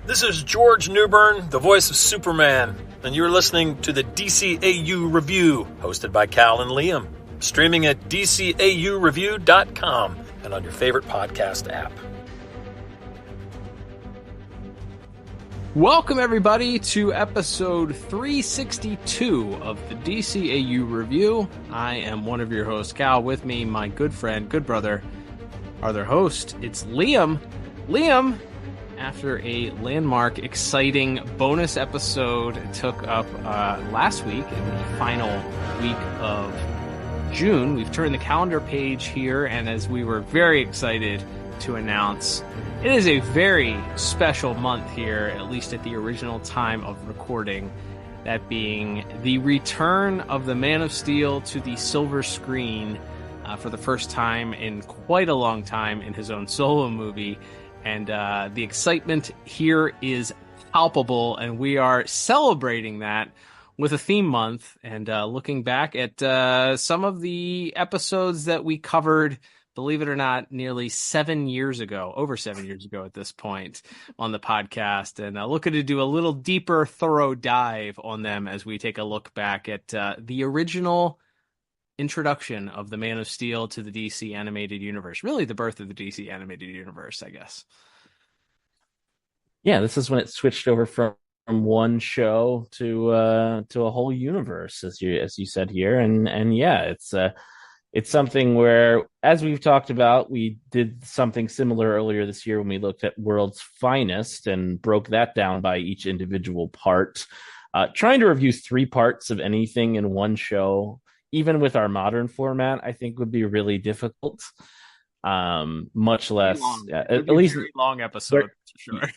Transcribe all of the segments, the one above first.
This is George Newbern, the voice of Superman, and you're listening to the DCAU Review, hosted by Cal and Liam, streaming at DCAUreview.com and on your favorite podcast app. Welcome, everybody, to episode 362 of the DCAU Review. I am one of your hosts, Cal. With me, my good friend, good brother, other host, it's Liam. Liam, after a landmark, exciting bonus episode took up last week, in the final week of June, we've turned the calendar page here, and as we were very excited to announce, it is a very special month here, at least at the original time of recording, that being the return of the Man of Steel to the silver screen for the first time in quite a long time in his own solo movie. And the excitement here is palpable, and we are celebrating that with a theme month and looking back at some of the episodes that we covered, believe it or not, nearly 7 years ago, over 7 years ago at this point on the podcast, and looking to do a little deeper, thorough dive on them as we take a look back at the original introduction of the Man of Steel to the DC animated universe. Really the birth of the DC animated universe, I guess. Yeah, this is when it switched over from one show to a whole universe, as you said here, and yeah, it's something where, as we've talked about, we did something similar earlier this year when we looked at World's Finest and broke that down by each individual part. Trying to review 3 parts of anything in one show, even with our modern format, I think would be really difficult. Much less, at least a very long episode, for sure.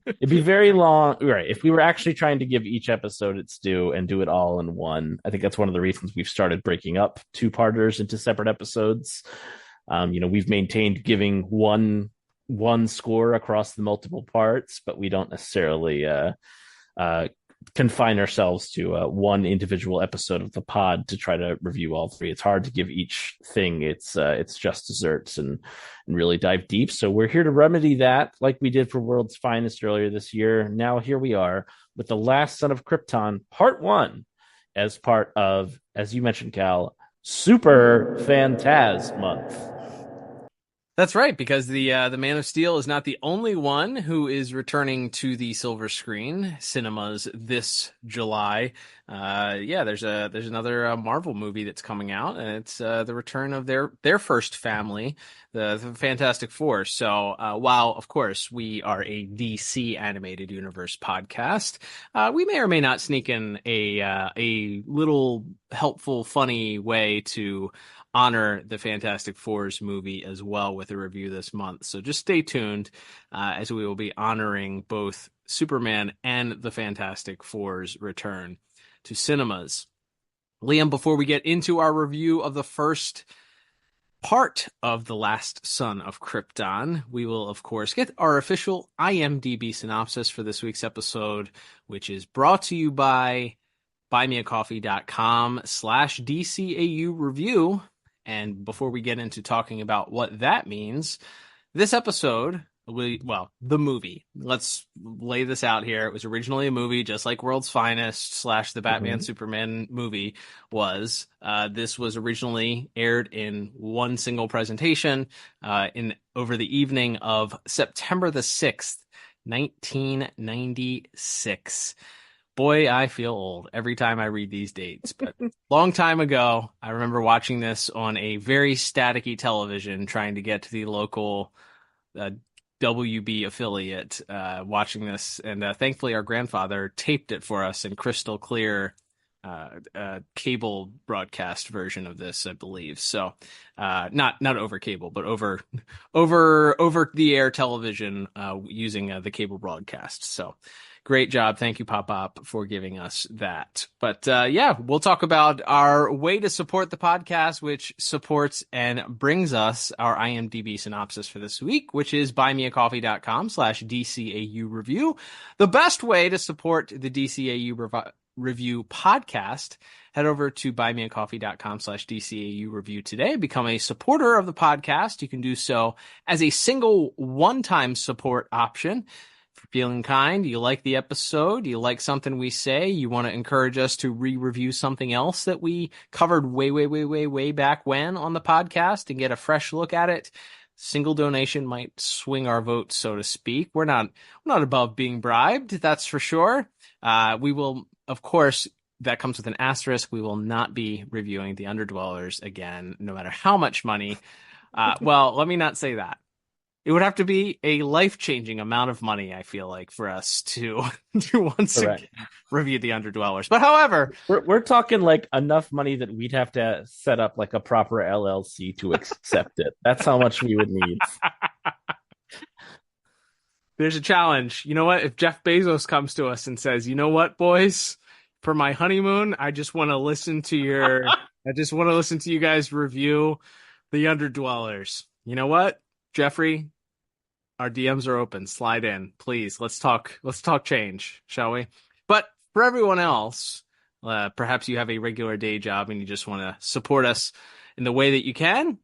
It'd be very long, right? If we were actually trying to give each episode its due and do it all in one, I think that's one of the reasons we've started breaking up 2-parters into separate episodes. We've maintained giving one score across the multiple parts, but we don't necessarily confine ourselves to one individual episode of the pod to try to review all 3. It's hard to give each thing its just desserts and really dive deep. So we're here to remedy that, like we did for World's Finest earlier this year. Now here we are with The Last Son of Krypton, Part 1, as part of, as you mentioned, Cal, Super Fantaz Month. That's right, because the Man of Steel is not the only one who is returning to the silver screen cinemas this July. There's another Marvel movie that's coming out, and it's the return of their first family, the Fantastic Four. So while, of course, we are a DC animated universe podcast, we may or may not sneak in a little helpful, funny way to honor the Fantastic Four's movie as well with a review this month. So just stay tuned as we will be honoring both Superman and the Fantastic Four's return to cinemas. Liam, before we get into our review of the first part of The Last Son of Krypton, we will, of course, get our official IMDb synopsis for this week's episode, which is brought to you by buymeacoffee.com/DCAU review. And before we get into talking about what that means, this episode, the movie, let's lay this out here. It was originally a movie, just like World's Finest / the Batman Superman movie was. This was originally aired in one single presentation over the evening of September the 6th, 1996. Boy, I feel old every time I read these dates, but long time ago, I remember watching this on a very staticky television, trying to get to the local WB affiliate, watching this. And thankfully, our grandfather taped it for us in crystal clear cable broadcast version of this, I believe. So not over cable, but over the air television using the cable broadcast. So great job. Thank you, Pop-Pop, for giving us that. But we'll talk about our way to support the podcast, which supports and brings us our IMDb synopsis for this week, which is buymeacoffee.com/DCAU review. The best way to support the DCAU review podcast, head over to buymeacoffee.com/DCAU review today. Become a supporter of the podcast. You can do so as a single one-time support option feeling kind, you like the episode, you like something we say, you want to encourage us to re-review something else that we covered way back when on the podcast and get a fresh look at it, single donation might swing our vote, so to speak. We're not above being bribed, that's for sure. We will, of course, that comes with an asterisk. We will not be reviewing the Underdwellers again, no matter how much money. Well, let me not say that. It would have to be a life-changing amount of money, I feel like, for us to once again review the Underdwellers. But however, we're talking like enough money that we'd have to set up like a proper LLC to accept it. That's how much we would need. There's a challenge. You know what? If Jeff Bezos comes to us and says, "You know what, boys? For my honeymoon, I just want to listen to you guys review the Underdwellers." You know what? Jeffrey, our DMs are open. Slide in, please. Let's talk change, shall we? But for everyone else, perhaps you have a regular day job and you just want to support us in the way that you can.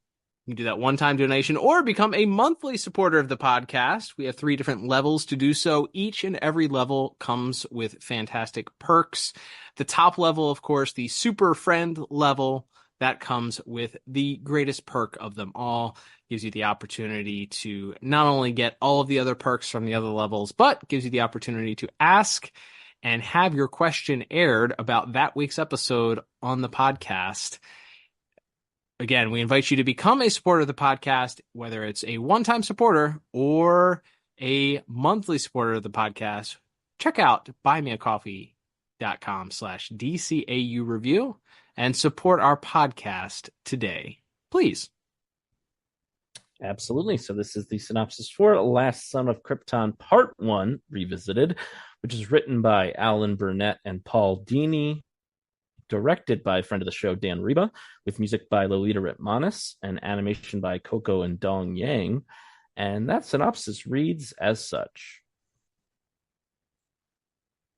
You can do that one-time donation or become a monthly supporter of the podcast. We have 3 different levels to do so. Each and every level comes with fantastic perks. The top level, of course, the super friend level, that comes with the greatest perk of them all. Gives you the opportunity to not only get all of the other perks from the other levels, but gives you the opportunity to ask and have your question aired about that week's episode on the podcast. Again, we invite you to become a supporter of the podcast, whether it's a one-time supporter or a monthly supporter of the podcast. Check out buymeacoffee.com/DCAU review and support our podcast today, please. Absolutely. So this is the synopsis for Last Son of Krypton Part 1 Revisited, which is written by Alan Burnett and Paul Dini, directed by friend of the show Dan Reba, with music by Lolita Ritmanis and animation by Coco and Dong Yang. And that synopsis reads as such.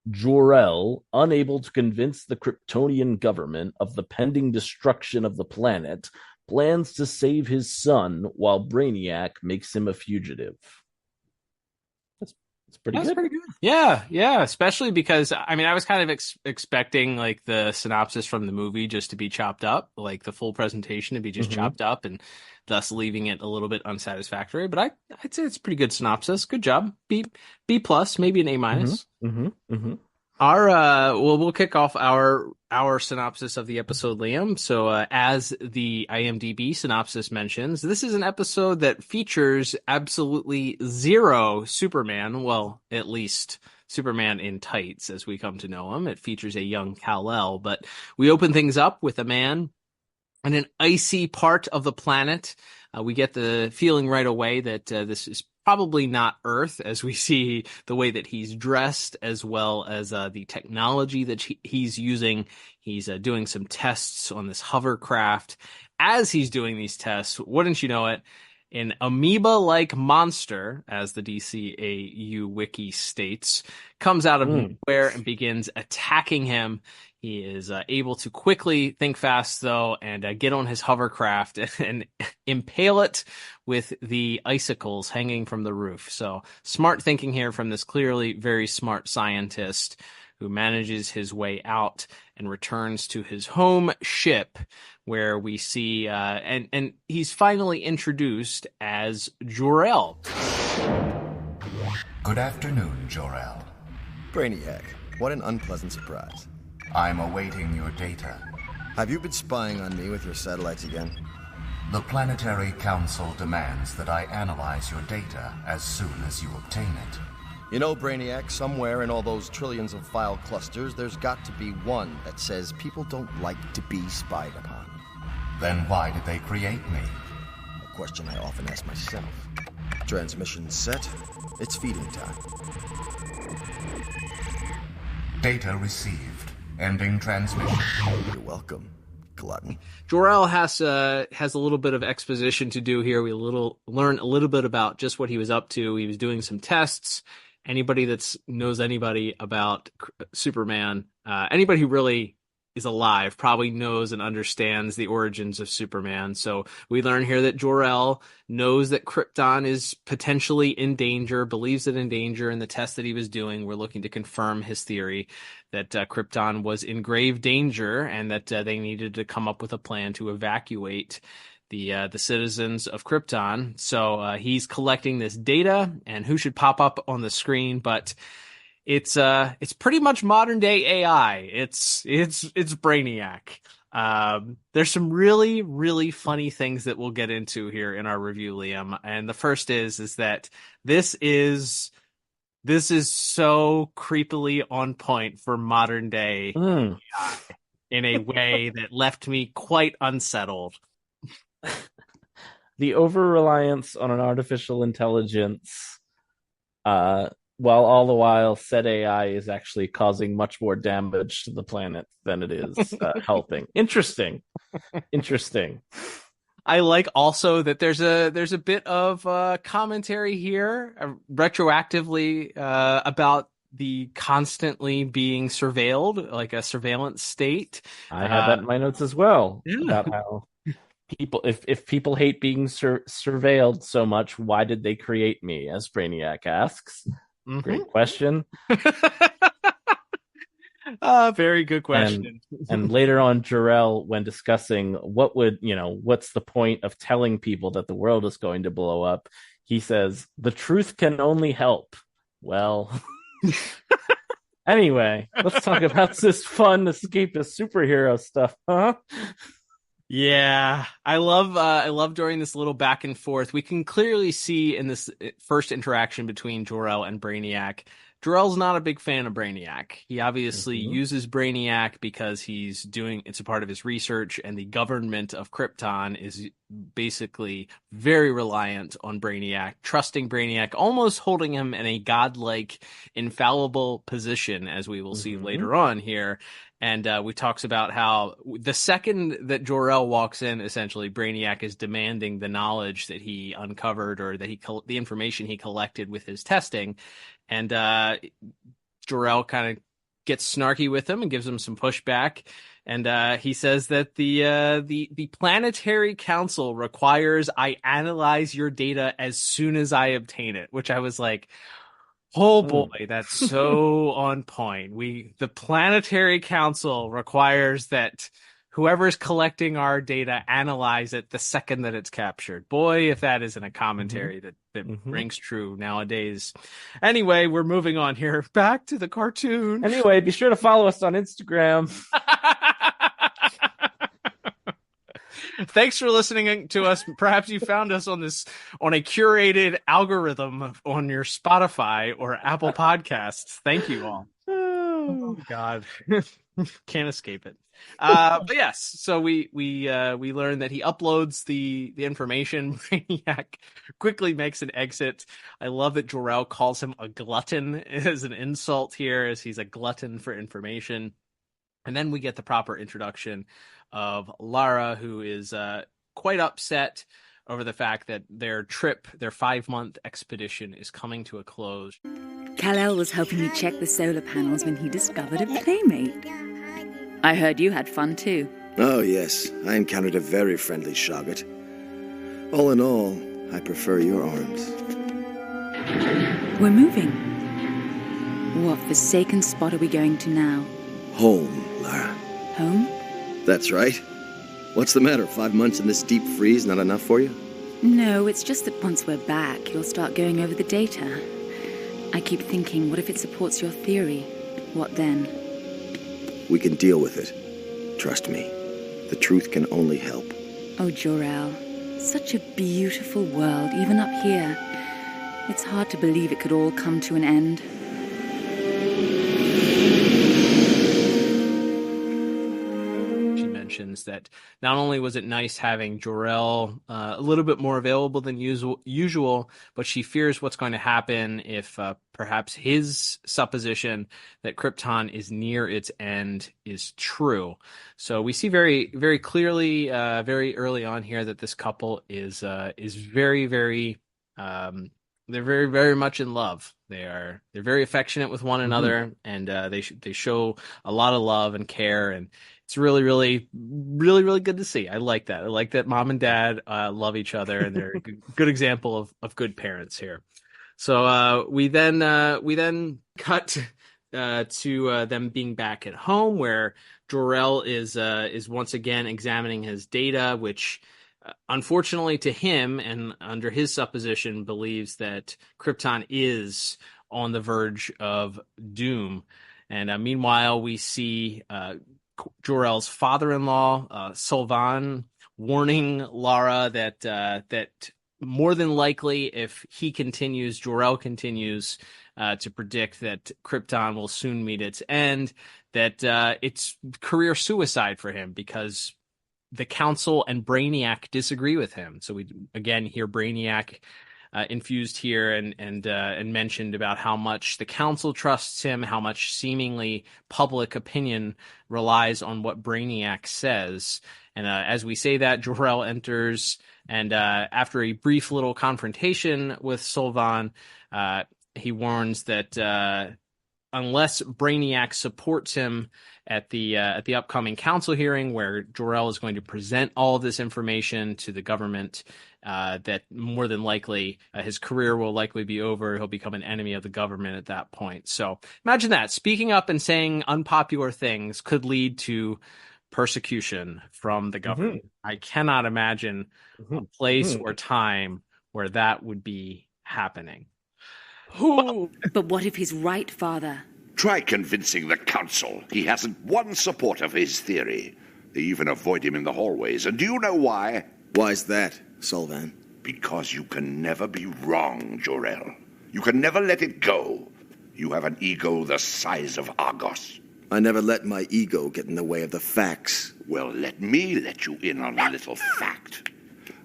Jor-El, unable to convince the Kryptonian government of the pending destruction of the planet, plans to save his son while Brainiac makes him a fugitive. That's pretty good. Yeah. Especially because, I mean, I was kind of expecting like the synopsis from the movie just to be chopped up, like the full presentation to be just chopped up, and thus leaving it a little bit unsatisfactory. But I'd say it's a pretty good synopsis. Good job. B plus, maybe an A-. We'll kick off our synopsis of the episode, Liam. So, as the IMDb synopsis mentions, this is an episode that features absolutely zero Superman. Well, at least Superman in tights, as we come to know him. It features a young Kal-El, but we open things up with a man in an icy part of the planet. We get the feeling right away that this is probably not Earth, as we see the way that he's dressed, as well as the technology that he's using. He's doing some tests on this hovercraft. As he's doing these tests, wouldn't you know it, an amoeba-like monster, as the DCAU wiki states, comes out of nowhere and begins attacking him. He is able to quickly think fast, though, and get on his hovercraft and impale it with the icicles hanging from the roof. So smart thinking here from this clearly very smart scientist who manages his way out and returns to his home ship, where we see, and he's finally introduced as Jor-El. Good afternoon, Jor-El. Brainiac, what an unpleasant surprise. I'm awaiting your data. Have you been spying on me with your satellites again? The Planetary Council demands that I analyze your data as soon as you obtain it. You know, Brainiac, somewhere in all those trillions of file clusters, there's got to be one that says people don't like to be spied upon. Then why did they create me? A question I often ask myself. Transmission set. It's feeding time. Data received. Ending transmission. You're welcome, glutton. Jor-El has a little bit of exposition to do here. We learn a little bit about just what he was up to. He was doing some tests. Anybody that knows anybody about Superman, anybody who really is alive, probably knows and understands the origins of Superman. So we learn here that Jor-El knows that Krypton is potentially in danger, believes it in danger. In the test that he was doing, we're looking to confirm his theory that Krypton was in grave danger and that they needed to come up with a plan to evacuate the citizens of Krypton. So he's collecting this data, and who should pop up on the screen but it's pretty much modern day AI. It's Brainiac. There's some really, really funny things that we'll get into here in our review, Liam. And the first is that this is so creepily on point for modern day AI in a way that left me quite unsettled. The over-reliance on an artificial intelligence, while all the while said AI is actually causing much more damage to the planet than it is helping. Interesting. I like also that there's a bit of commentary here retroactively about the constantly being surveilled, like a surveillance state. I have that in my notes as well, Yeah. about how people, if people hate being surveilled so much, why did they create me? As Brainiac asks. Mm-hmm. Great question. Very good question. And later on, Jor-El, when discussing what's the point of telling people that the world is going to blow up, he says, the truth can only help. Well, anyway, let's talk about this fun escapist superhero stuff, huh? Yeah, I love during this little back and forth, we can clearly see in this first interaction between Jor-El and Brainiac, Jor-El's not a big fan of Brainiac. He obviously uses Brainiac because it's a part of his research, and the government of Krypton is basically very reliant on Brainiac, trusting Brainiac, almost holding him in a godlike, infallible position, as we will see later on here. And we talks about how the second that Jor-El walks in, essentially Brainiac is demanding the knowledge that he uncovered, or that the information he collected with his testing. And Jor-El kind of gets snarky with him and gives him some pushback. And he says that the Planetary Council requires I analyze your data as soon as I obtain it, which I was like, oh boy, that's so on point. The Planetary Council requires that whoever's collecting our data analyze it the second that it's captured. Boy, if that isn't a commentary that rings true nowadays. Anyway, we're moving on here. Back to the cartoon. Anyway, be sure to follow us on Instagram. Thanks for listening to us. Perhaps you found us on a curated algorithm on your Spotify or Apple Podcasts. Thank you all. Oh God. Can't escape it. But yes, so we learn that he uploads the information. Brainiac quickly makes an exit. I love that Jor-El calls him a glutton as an insult here, as he's a glutton for information. And then we get the proper introduction of Lara, who is quite upset over the fact that their 5-month expedition is coming to a close. Kal-El was helping me check the solar panels when he discovered a playmate. I heard you had fun too. Oh yes, I encountered a very friendly Shoggoth. All in all, I prefer your arms. We're moving. What forsaken spot are we going to now? Home, Lara. Home? That's right. What's the matter? 5 months in this deep freeze not enough for you? No, it's just that once we're back, you'll start going over the data. I keep thinking, what if it supports your theory? What then? We can deal with it. Trust me. The truth can only help. Oh, Jor-El. Such a beautiful world, even up here. It's hard to believe it could all come to an end. That not only was it nice having Jor-El a little bit more available than usual, but she fears what's going to happen if perhaps his supposition that Krypton is near its end is true. So we see very, very clearly, very early on here, that this couple is very, very they're very, very much in love. They're very affectionate with one another, and they show a lot of love and care, and It's really, really, really, really good to see. I like that. I like that mom and dad love each other, and they're a good example of good parents here. So we then cut to them being back at home, where Jor-El is once again examining his data, which unfortunately to him and under his supposition believes that Krypton is on the verge of doom. And meanwhile, we see Jor-El's father-in-law, Sylvan, warning Lara that more than likely, if he continues, Jor-El continues to predict that Krypton will soon meet its end, that it's career suicide for him because the Council and Brainiac disagree with him. So we again hear Brainiac infused here and mentioned about how much the Council trusts him, how much seemingly public opinion relies on what Brainiac says. And as we say that, Jor-El enters, and after a brief little confrontation with Sylvan, he warns that unless Brainiac supports him at the upcoming council hearing, where Jor-El is going to present all of this information to the government, that more than likely his career will likely be over. He'll become an enemy of the government at that point. So imagine that. Speaking up and saying unpopular things could lead to persecution from the government. I cannot imagine a place or time where that would be happening. But what if he's right, Father? Try convincing the Council. He hasn't one supporter for his theory. They even avoid him in the hallways. And do you know why? Why's that, Sylvan? Because you can never be wrong, Jor-El. You can never let it go. You have an ego the size of Argos. I never let my ego get in the way of the facts. Well, let me let you in on a little fact.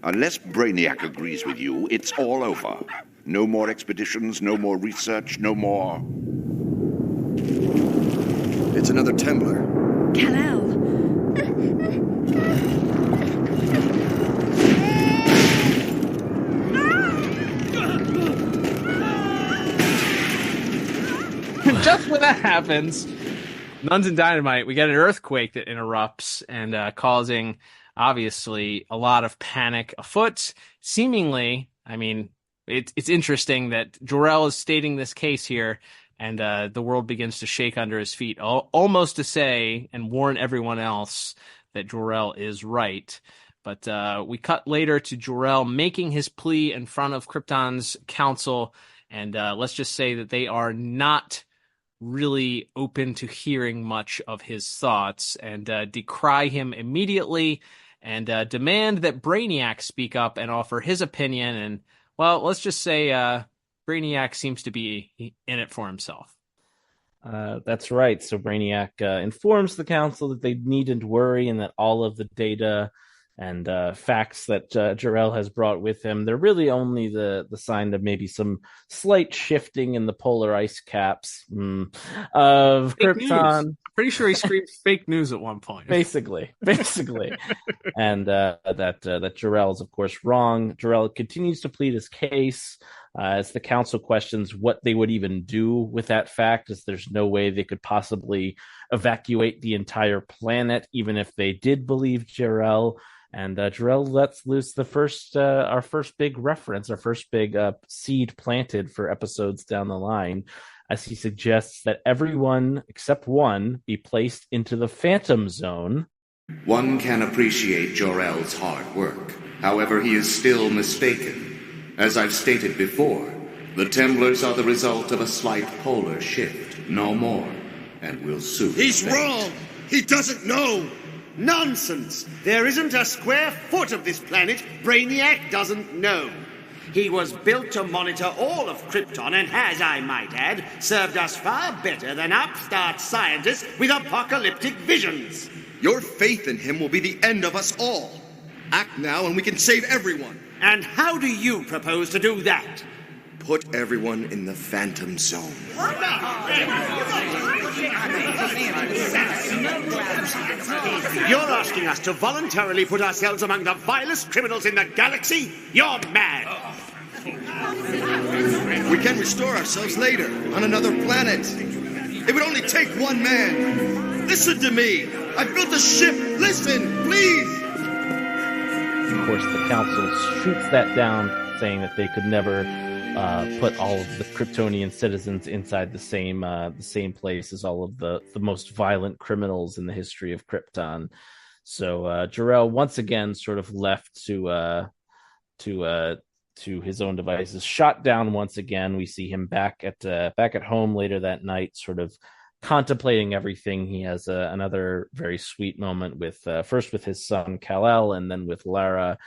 Unless Brainiac agrees with you, it's all over. No more expeditions, no more research, no more... It's another Templar. Kal-El! Just when that happens, Nuns and Dynamite, we get an earthquake that interrupts and causing, obviously, a lot of panic afoot. Seemingly, I mean, it's interesting that Jor-El is stating this case here, and the world begins to shake under his feet, almost to say and warn everyone else that Jor-El is right. But we cut later to Jor-El making his plea in front of Krypton's council, and let's just say that they are not really open to hearing much of his thoughts, and decry him immediately, and demand that Brainiac speak up and offer his opinion. And, well, let's just say Brainiac seems to be in it for himself. That's right. So Brainiac informs the council that they needn't worry and that all of the data and facts that Jor-El has brought with him, they're really only the sign of maybe some slight shifting in the polar ice caps of Fake Krypton. News. Pretty sure he screamed fake news at one point. Basically. And that Jor-El is, of course, wrong. Jor-El continues to plead his case as the council questions what they would even do with that fact, as there's no way they could possibly evacuate the entire planet, even if they did believe Jor-El. And Jor-El lets loose the our first big reference, our first big seed planted for episodes down the line, as he suggests that everyone except one be placed into the Phantom Zone. One can appreciate Jor-El's hard work. However, he is still mistaken. As I've stated before, the Templars are the result of a slight polar shift, no more, and will soon He's fade. wrong! He doesn't know! Nonsense! There isn't a square foot of this planet Brainiac doesn't know. He was built to monitor all of Krypton and has, I might add, served us far better than upstart scientists with apocalyptic visions. Your faith in him will be the end of us all. Act now and we can save everyone. And how do you propose to do that? Put everyone in the Phantom Zone. You're asking us to voluntarily put ourselves among the vilest criminals in the galaxy? You're mad! We can restore ourselves later, on another planet. It would only take one man. Listen to me. I built a ship! Listen, please! Of course, the council shoots that down, saying that they could never put all of the Kryptonian citizens inside the same place as all of the most violent criminals in the history of Krypton. So Jor-El once again sort of left to his own devices, shot down once again. We see him back at home later that night, sort of contemplating everything. He has another very sweet moment with first with his son Kal-El, and then with Lara,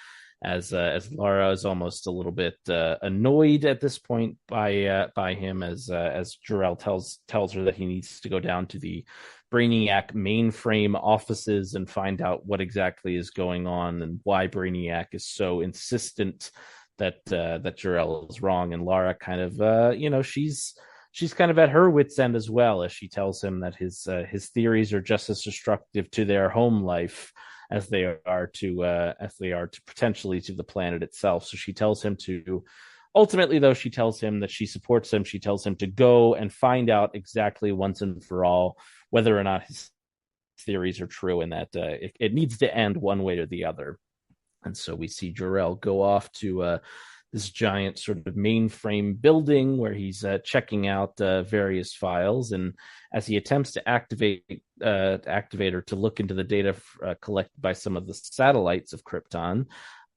as Lara is almost a little bit annoyed at this point by him, as Jor-El tells her that he needs to go down to the Brainiac mainframe offices and find out what exactly is going on and why Brainiac is so insistent that Jor-El is wrong. And Lara kind of she's kind of at her wit's end as well, as she tells him that his theories are just as destructive to their home life as they are to potentially to the planet itself. So she tells him to ultimately, though, she tells him that she supports him. She tells him to go and find out exactly once and for all whether or not his theories are true, and that it needs to end one way or the other. And so we see Jor-El go off to this giant sort of mainframe building where he's checking out various files. And as he attempts to activate or to look into the data collected by some of the satellites of Krypton,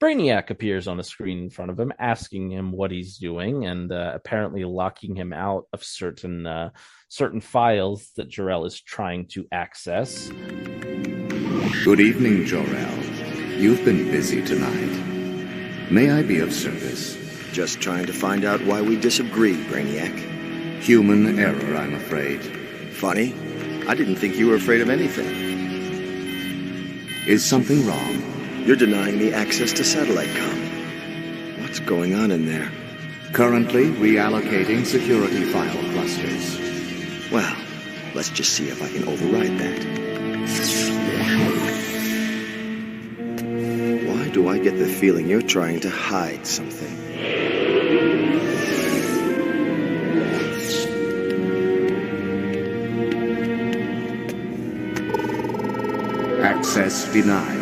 Brainiac appears on a screen in front of him, asking him what he's doing, and apparently locking him out of certain files that Jor-El is trying to access. Good evening, Jor-El. You've been busy tonight. May I be of service? Just trying to find out why we disagree, Brainiac. Human error, I'm afraid. Funny. I didn't think you were afraid of anything. Is something wrong? You're denying me access to satellite comm. What's going on in there? Currently reallocating security file clusters. Well, let's just see if I can override that. Why do I get the feeling you're trying to hide something? Access denied.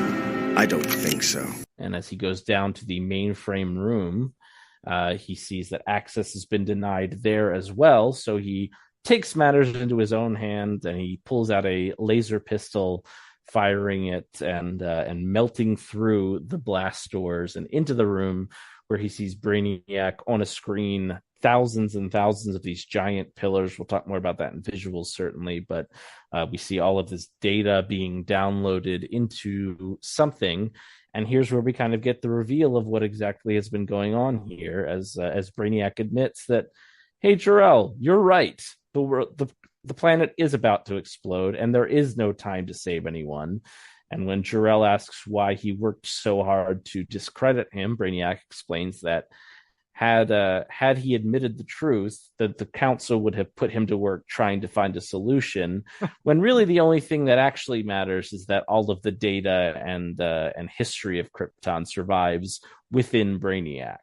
I don't think so. And as he goes down to the mainframe room, he sees that access has been denied there as well. So he takes matters into his own hand, and he pulls out a laser pistol, firing it and melting through the blast doors and into the room, where he sees Brainiac on a screen, thousands and thousands of these giant pillars. We'll talk more about that in visuals, certainly, but we see all of this data being downloaded into something. And here's where we kind of get the reveal of what exactly has been going on here, as Brainiac admits that, hey, Jor-El, you're right. The planet is about to explode, and there is no time to save anyone. And when Jor-El asks why he worked so hard to discredit him, Brainiac explains that had he admitted the truth, that the council would have put him to work trying to find a solution, when really the only thing that actually matters is that all of the data and history of Krypton survives within Brainiac.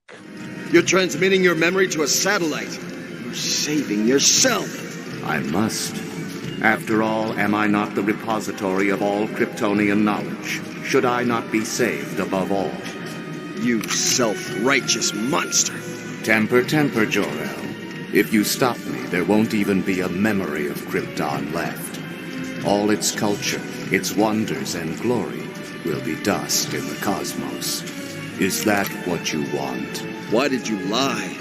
You're transmitting your memory to a satellite. You're saving yourself. I must. After all, am I not the repository of all Kryptonian knowledge? Should I not be saved above all? You self-righteous monster. Temper, Jor-El. If you stop me, there won't even be a memory of Krypton left. All its culture, its wonders and glory will be dust in the cosmos. Is that what you want? Why did you lie?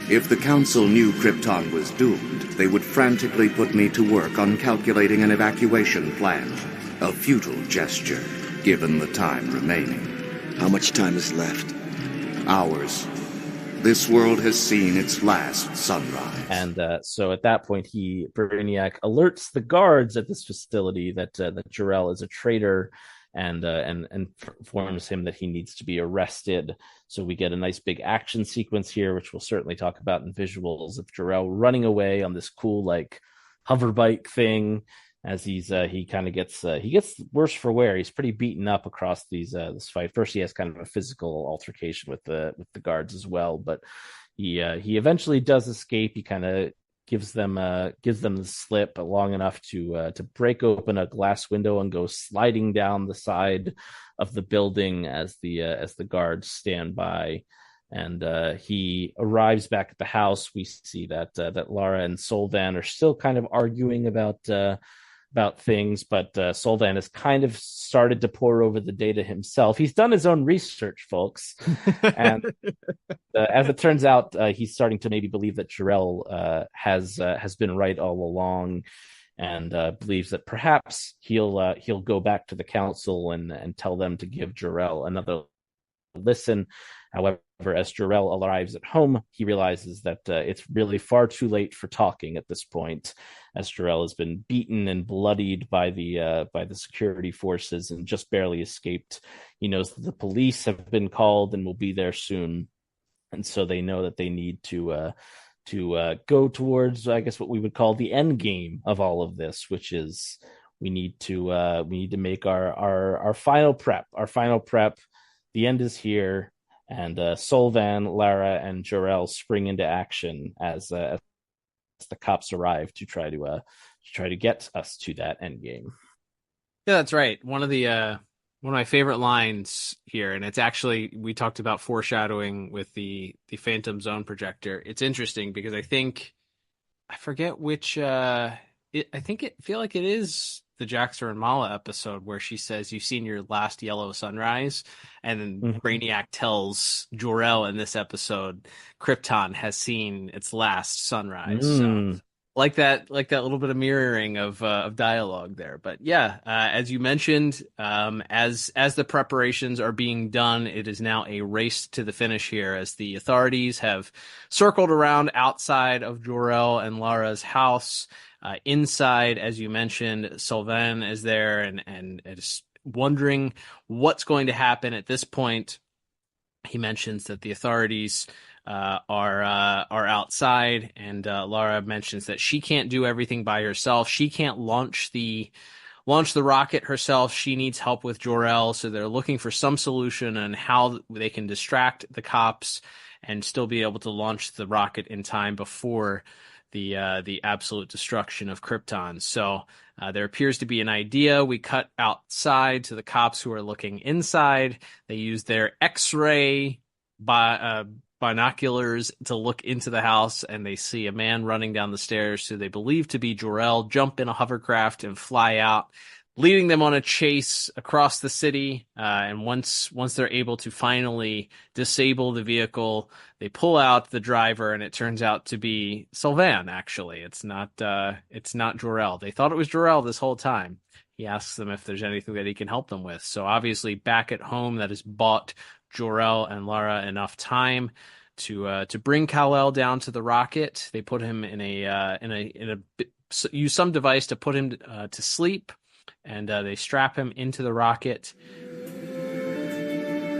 If the Council knew Krypton was doomed, they would frantically put me to work on calculating an evacuation plan. A futile gesture, given the time remaining. How much time is left? Hours. This world has seen its last sunrise. And so at that point, Brainiac alerts the guards at this facility that Jor-El is a traitor, and informs him that he needs to be arrested. So we get a nice big action sequence here, which we'll certainly talk about in visuals, of Jor-El running away on this cool like hover bike thing, as he gets worse for wear. He's pretty beaten up across this fight. First, he has kind of a physical altercation with the guards as well, but he eventually does escape. He kind of gives them the slip long enough to break open a glass window and go sliding down the side of the building as the guards stand by. And he arrives back at the house. We see that Lara and Solvan are still kind of arguing about things, but Solvan has kind of started to pore over the data himself. He's done his own research, folks, and as it turns out, he's starting to maybe believe that Jor-El has been right all along, and believes that perhaps he'll go back to the council and tell them to give Jor-El another listen. However, as Jor-El arrives at home, he realizes that it's really far too late for talking at this point, as Jor-El has been beaten and bloodied by the security forces and just barely escaped. He knows that the police have been called and will be there soon, and so they know that they need to go towards, I guess, what we would call the end game of all of this, which is we need to make our final prep. The end is here. And Solvan, Lara, and Jor-El spring into action as the cops arrive to try to get us to that end game. Yeah, that's right. One of my favorite lines here, and it's actually, we talked about foreshadowing with the Phantom Zone projector. It's interesting because I forget which. I feel like it is the Jaxter and Mala episode where she says, "You've seen your last yellow sunrise," and then Brainiac tells Jor-El in this episode, Krypton has seen its last sunrise. So, like that little bit of mirroring of dialogue there. But yeah, as you mentioned, as the preparations are being done, it is now a race to the finish here, as the authorities have circled around outside of Jor-El and Lara's house. Inside, as you mentioned, Solvan is there and is wondering what's going to happen at this point. He mentions that the authorities are outside, and Lara mentions that she can't do everything by herself. She can't launch the rocket herself. She needs help with Jor-El, so they're looking for some solution on how they can distract the cops and still be able to launch the rocket in time before the absolute destruction of Krypton. So there appears to be an idea. We cut outside to the cops who are looking inside. They use their X-ray binoculars to look into the house, and they see a man running down the stairs who they believe to be Jor-El jump in a hovercraft and fly out, leading them on a chase across the city. And once they're able to finally disable the vehicle, they pull out the driver, and it turns out to be Solvan. Actually, it's not Jor-El. They thought it was Jor-El this whole time. He asks them if there's anything that he can help them with. So obviously, back at home, that has bought Jor-El and Lara enough time to bring Kal-El down to the rocket. They put him use some device to put him to sleep. And they strap him into the rocket.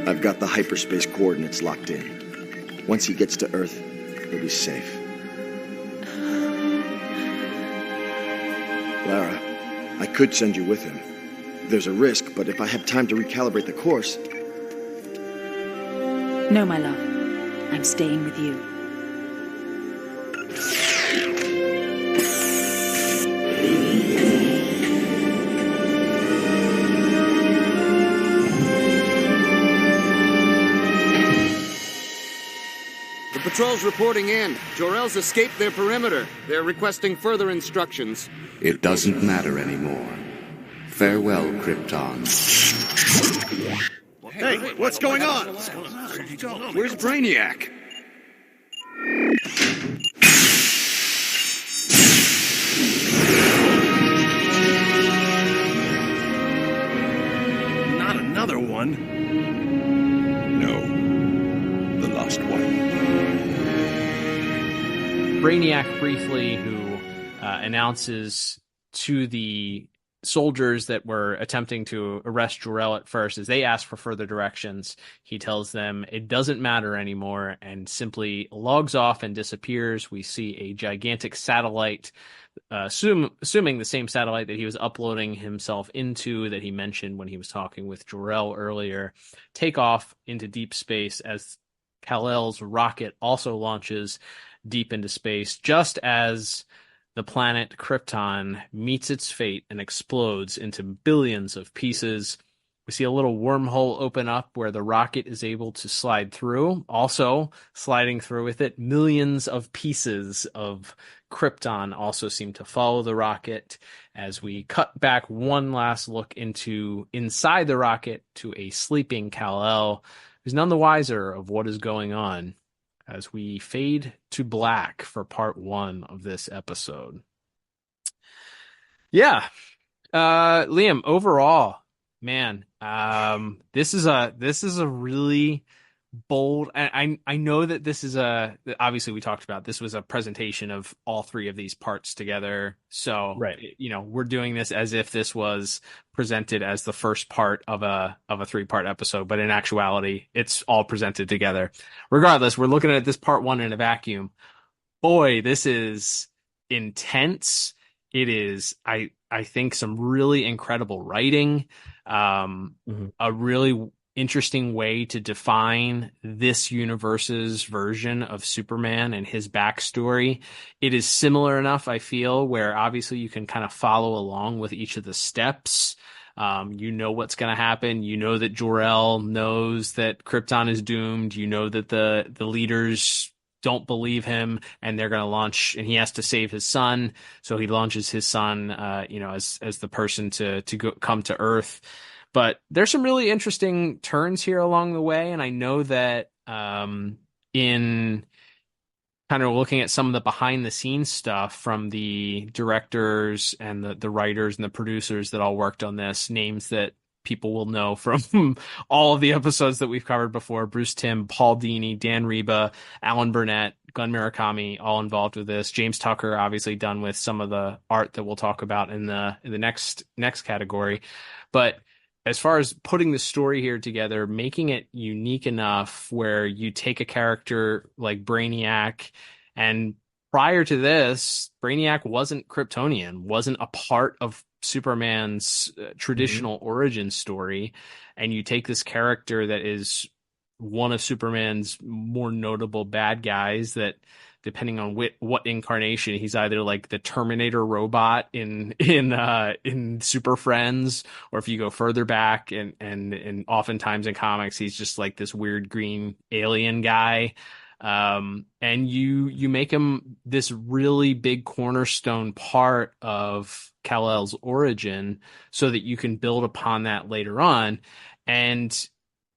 I've got the hyperspace coordinates locked in. Once he gets to Earth, he'll be safe. Lara, I could send you with him. There's a risk, but if I have time to recalibrate the course... No, my love. I'm staying with you. The patrol's reporting in. Jor-El's escaped their perimeter. They're requesting further instructions. It doesn't matter anymore. Farewell, Krypton. Hey, what's going on? Where's Brainiac? Not another one. No. The last one. Brainiac briefly, who announces to the soldiers that were attempting to arrest Jor-El at first, as they ask for further directions, he tells them it doesn't matter anymore and simply logs off and disappears. We see a gigantic satellite, assuming the same satellite that he was uploading himself into, that he mentioned when he was talking with Jor-El earlier, take off into deep space as Kal-El's rocket also launches, deep into space, just as the planet Krypton meets its fate and explodes into billions of pieces. We see a little wormhole open up where the rocket is able to slide through. Also, sliding through with it, millions of pieces of Krypton also seem to follow the rocket as we cut back one last look inside the rocket to a sleeping Kal-El, who's none the wiser of what is going on, as we fade to black for part 1 of this episode. Yeah. Liam, overall, man, this is a really bold, and I know that this is obviously we talked about this was a presentation of all 3 of these parts together. So, right, we're doing this as if this was presented as the first part of a 3-part episode, but in actuality, it's all presented together. Regardless, we're looking at this part 1 in a vacuum. Boy, this is intense. It is, I think, some really incredible writing, a really interesting way to define this universe's version of Superman and his backstory. It is similar enough, I feel, where obviously you can kind of follow along with each of the steps. You know what's going to happen. You know that Jor-El knows that Krypton is doomed. You know that the leaders don't believe him, and they're going to launch, and he has to save his son. So he launches his son, as the person to come to Earth. But there's some really interesting turns here along the way. And I know that in kind of looking at some of the behind the scenes stuff from the directors and the writers and the producers that all worked on this, names that people will know from all of the episodes that we've covered before: Bruce Timm, Paul Dini, Dan Reba, Alan Burnett, Glenn Murakami, all involved with this. James Tucker, obviously done with some of the art that we'll talk about in the next category. But as far as putting the story here together, making it unique enough where you take a character like Brainiac, and prior to this, Brainiac wasn't Kryptonian, wasn't a part of Superman's traditional origin story, and you take this character that is one of Superman's more notable bad guys that, depending on what incarnation, he's either like the Terminator robot in Super Friends, or if you go further back and oftentimes in comics, he's just like this weird green alien guy. And you make him this really big cornerstone part of Kal-El's origin so that you can build upon that later on. And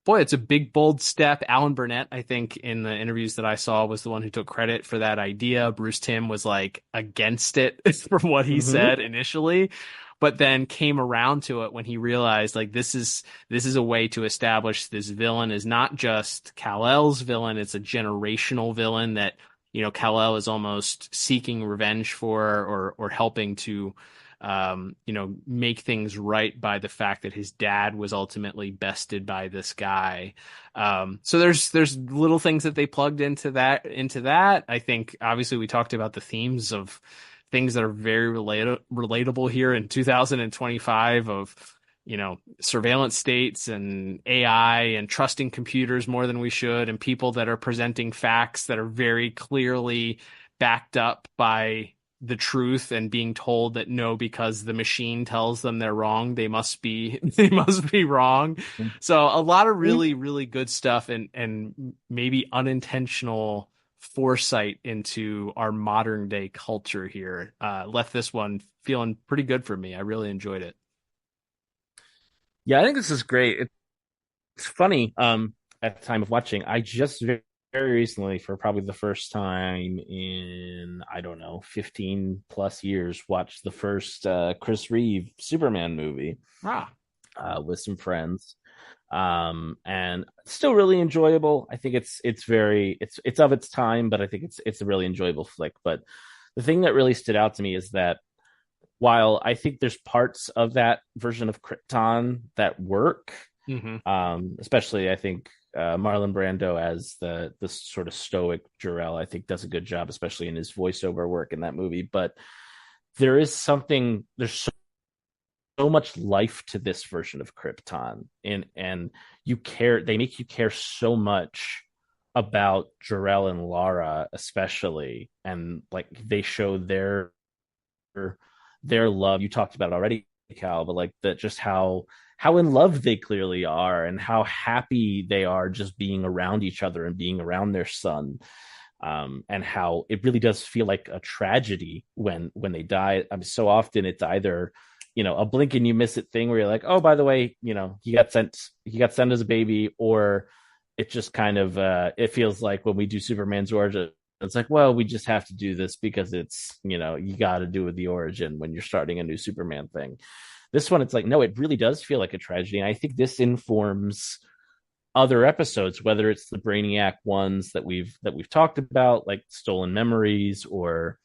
boy, it's a big, bold step. Alan Burnett, I think, in the interviews that I saw, was the one who took credit for that idea. Bruce Timm was like against it from what he said initially, but then came around to it when he realized like this is a way to establish this villain is not just Kal-El's villain, it's a generational villain that, Kal-El is almost seeking revenge for, or helping to make things right by the fact that his dad was ultimately bested by this guy. So there's little things that they plugged into that. I think obviously we talked about the themes of things that are very relatable here in 2025 of, surveillance states and AI and trusting computers more than we should, and people that are presenting facts that are very clearly backed up by the truth and being told that no, because the machine tells them they're wrong, they must be wrong. So a lot of really, really good stuff and maybe unintentional foresight into our modern day culture here. Left this one feeling pretty good for me. I really enjoyed it. Yeah, I think this is great. It's funny. At the time of watching, I just very recently, for probably the first time in, 15 plus years, watched the first Chris Reeve Superman movie with some friends. And still really enjoyable. I think it's of its time, but I think it's a really enjoyable flick. But the thing that really stood out to me is that while I think there's parts of that version of Krypton that work, especially I think Marlon Brando as the sort of stoic Jor-El, I think does a good job, especially in his voiceover work in that movie. But there's so much life to this version of Krypton, and they make you care so much about Jor-El and Lara especially, and like they show their love. You talked about it already, Cal, but like that, just how in love they clearly are, and how happy they are just being around each other and being around their son. And how it really does feel like a tragedy when they die. I mean, so often it's either, you know, a blink and you miss it thing where you're like, oh, by the way, you know, he got sent as a baby, or it just kind of it feels like when we do Superman's origin, it's like, well, we just have to do this because it's, you know, you got to do with the origin when you're starting a new Superman thing. This one, it's like, no, it really does feel like a tragedy, and I think this informs other episodes, whether it's the Brainiac ones that we've talked about, like Stolen Memories, or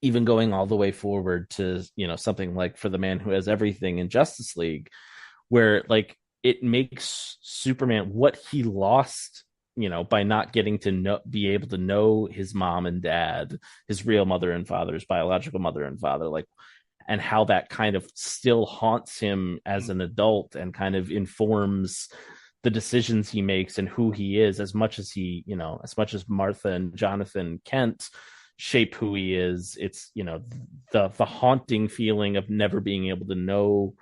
even going all the way forward to, you know, something like For the Man Who Has Everything in Justice League, where like it makes Superman what he lost, you know, by not getting to be able to know his mom and dad, his real mother and father, his biological mother and father, like, and how that kind of still haunts him as an adult and kind of informs the decisions he makes and who he is, as much as he, you know, as much as Martha and Jonathan Kent shape who he is. It's, you know, the haunting feeling of never being able to know,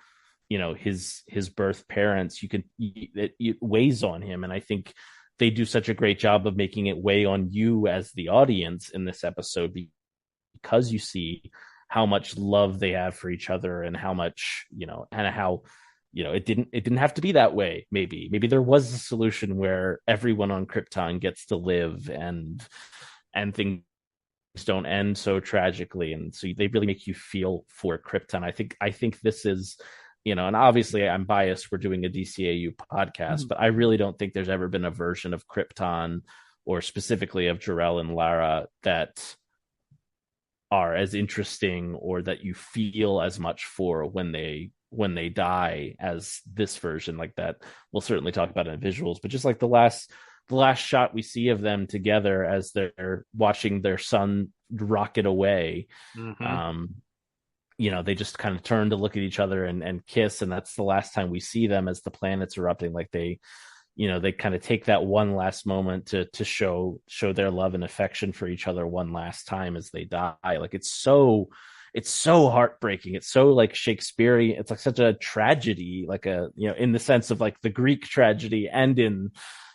you know, his birth parents. It weighs on him, and I think they do such a great job of making it weigh on you as the audience in this episode, because you see how much love they have for each other, and how much, you know, and how, you know, it didn't have to be that way. Maybe there was a solution where everyone on Krypton gets to live, and things don't end so tragically, and so they really make you feel for Krypton. I think this is, you know, and obviously I'm biased, we're doing a DCAU podcast, but I really don't think there's ever been a version of Krypton, or specifically of Jor-El and Lara, that are as interesting, or that you feel as much for when they die, as this version. Like that, we'll certainly talk about it in visuals, but just like the last shot we see of them together as they're watching their son rocket away, you know, they just kind of turn to look at each other and kiss, and that's the last time we see them as the planet's erupting. Like they, you know, they kind of take that one last moment to show their love and affection for each other one last time as they die. Like it's so heartbreaking. It's so like Shakespearean. It's like such a tragedy, like a, you know, in the sense of like the Greek tragedy, and in,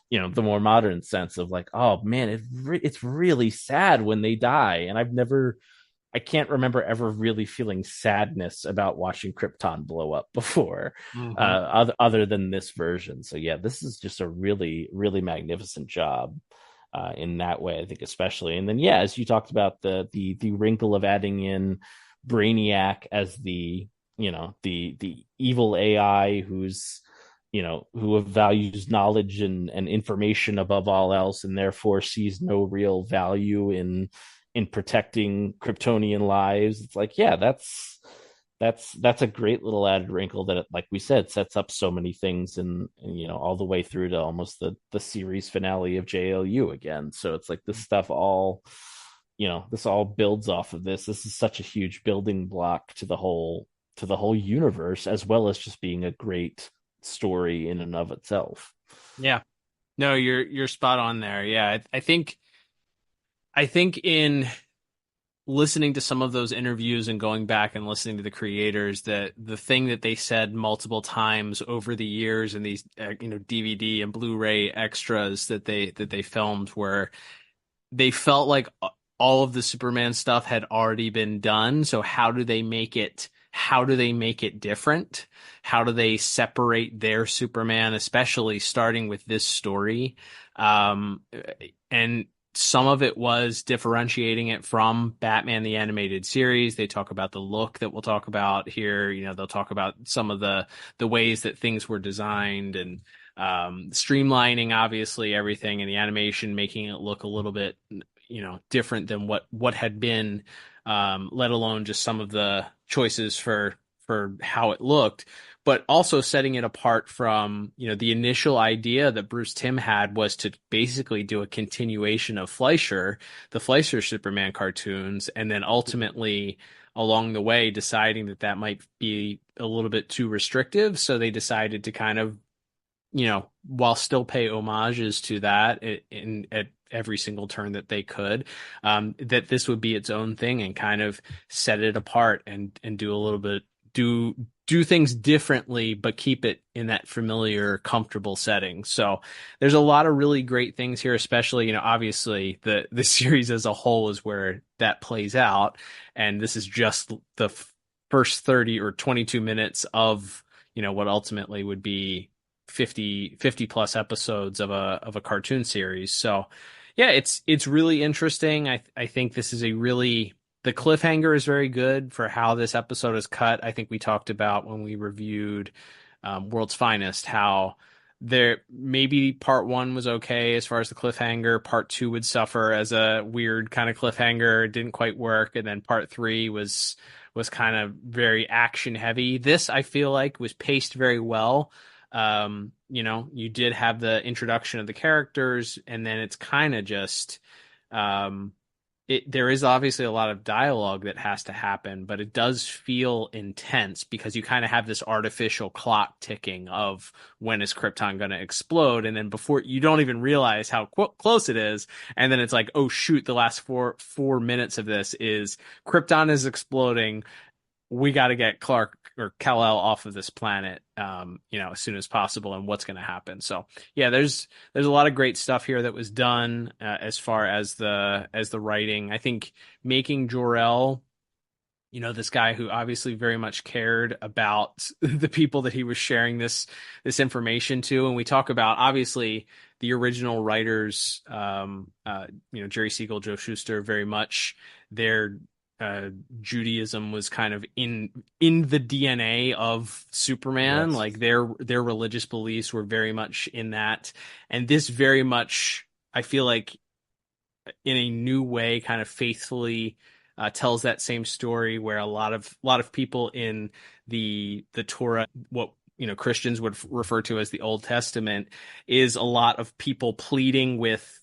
you know, the more modern sense of like, oh man, it's really sad when they die. And I can't remember ever really feeling sadness about watching Krypton blow up before, other than this version. So yeah, this is just a really, really magnificent job in that way, I think, especially. And then, yeah, as you talked about, the wrinkle of adding in Brainiac as the, you know, the evil AI who's, you know, who values knowledge and information above all else, and therefore sees no real value in protecting Kryptonian lives. It's like, yeah, that's a great little added wrinkle that, like we said, sets up so many things, and you know, all the way through to almost the series finale of JLU again. So it's like this stuff all, you know, this all builds off of this. This is such a huge building block to the whole universe, as well as just being a great story in and of itself. Yeah, no, you're spot on there. Yeah, I think in listening to some of those interviews and going back and listening to the creators, that the thing that they said multiple times over the years in these you know, DVD and Blu-ray extras that they filmed, where they felt like all of the Superman stuff had already been done. So how do they make it different? How do they separate their Superman, especially starting with this story? And some of it was differentiating it from Batman the Animated Series. They talk about the look that we'll talk about here. You know, they'll talk about some of the ways that things were designed, and streamlining, obviously, everything in the animation, making it look a little bit, you know, different than what had been, let alone just some of the choices for how it looked, but also setting it apart from, you know, the initial idea that Bruce Timm had was to basically do a continuation of the Fleischer Superman cartoons, and then ultimately along the way deciding that might be a little bit too restrictive. So they decided to kind of, you know, while still pay homages to that at every single turn that they could, that this would be its own thing and kind of set it apart and do a little bit, do things differently, but keep it in that familiar, comfortable setting. So there's a lot of really great things here, especially, obviously the series as a whole is where that plays out. And this is just the first 30 or 22 minutes of, what ultimately would be 50 plus episodes of a cartoon series. So yeah, it's really interesting. I think this is the cliffhanger is very good for how this episode is cut. I think we talked about when we reviewed World's Finest, how there maybe part 1 was okay as far as the cliffhanger. Part 2 would suffer as a weird kind of cliffhanger. It didn't quite work. And then part 3 was kind of very action heavy. This, I feel like, was paced very well. You did have the introduction of the characters, and then it's kind of just, there is obviously a lot of dialogue that has to happen, but it does feel intense because you kind of have this artificial clock ticking of when is Krypton going to explode. And then before you don't even realize how close it is. And then it's like, oh shoot, the last four minutes of this is Krypton is exploding. We got to get Clark or Kal-El off of this planet, as soon as possible, and what's going to happen. So yeah, there's a lot of great stuff here that was done as far as the writing. I think making Jor-El, this guy who obviously very much cared about the people that he was sharing this information to. And we talk about, obviously, the original writers, Jerry Siegel, Joe Shuster, very much their Judaism was kind of in the DNA of Superman. Yes. Like their religious beliefs were very much in that. And this very much, I feel like, in a new way, kind of faithfully tells that same story, where a lot of people in the Torah, what Christians would refer to as the Old Testament, is a lot of people pleading with,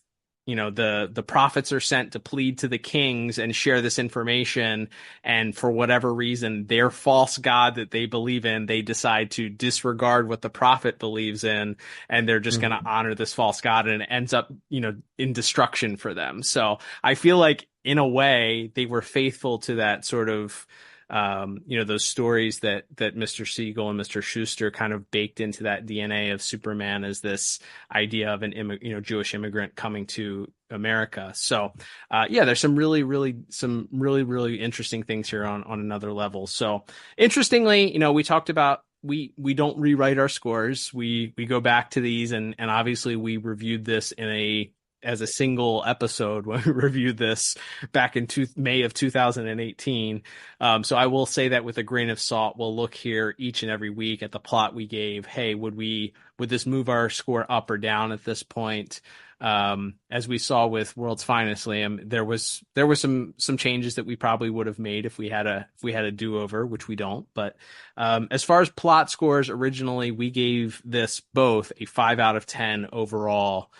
the prophets are sent to plead to the kings and share this information. And for whatever reason, their false god that they believe in, they decide to disregard what the prophet believes in. And they're just going to honor this false god. And it ends up, in destruction for them. So I feel like, in a way, they were faithful to that sort of, those stories that Mr. Siegel and Mr. Schuster kind of baked into that DNA of Superman as this idea of an Jewish immigrant coming to America. So, there's some really, really interesting things here on another level. So interestingly, we talked about, we don't rewrite our scores. We go back to these and obviously we reviewed this as a single episode when we reviewed this back in May of 2018. So I will say that with a grain of salt, we'll look here each and every week at the plot we gave. Hey, would this move our score up or down at this point? As we saw with World's Finest, Liam, there were some changes that we probably would have made if we had a do-over, which we don't. But as far as plot scores, originally we gave this both a 5 out of 10 overall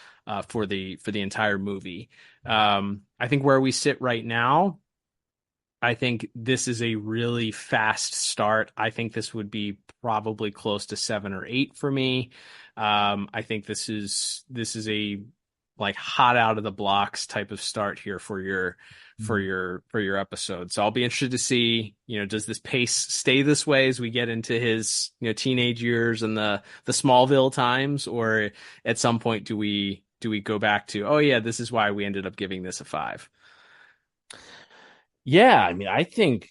for the entire movie. I think where we sit right now, I think this is a really fast start. I think this would be probably close to 7 or 8 for me. I think this is a like hot out of the blocks type of start here for your episode. So I'll be interested to see, does this pace stay this way as we get into his, teenage years and the Smallville times, or at some point do we go back to, oh yeah, this is why we ended up giving this a 5? Yeah, I mean, I think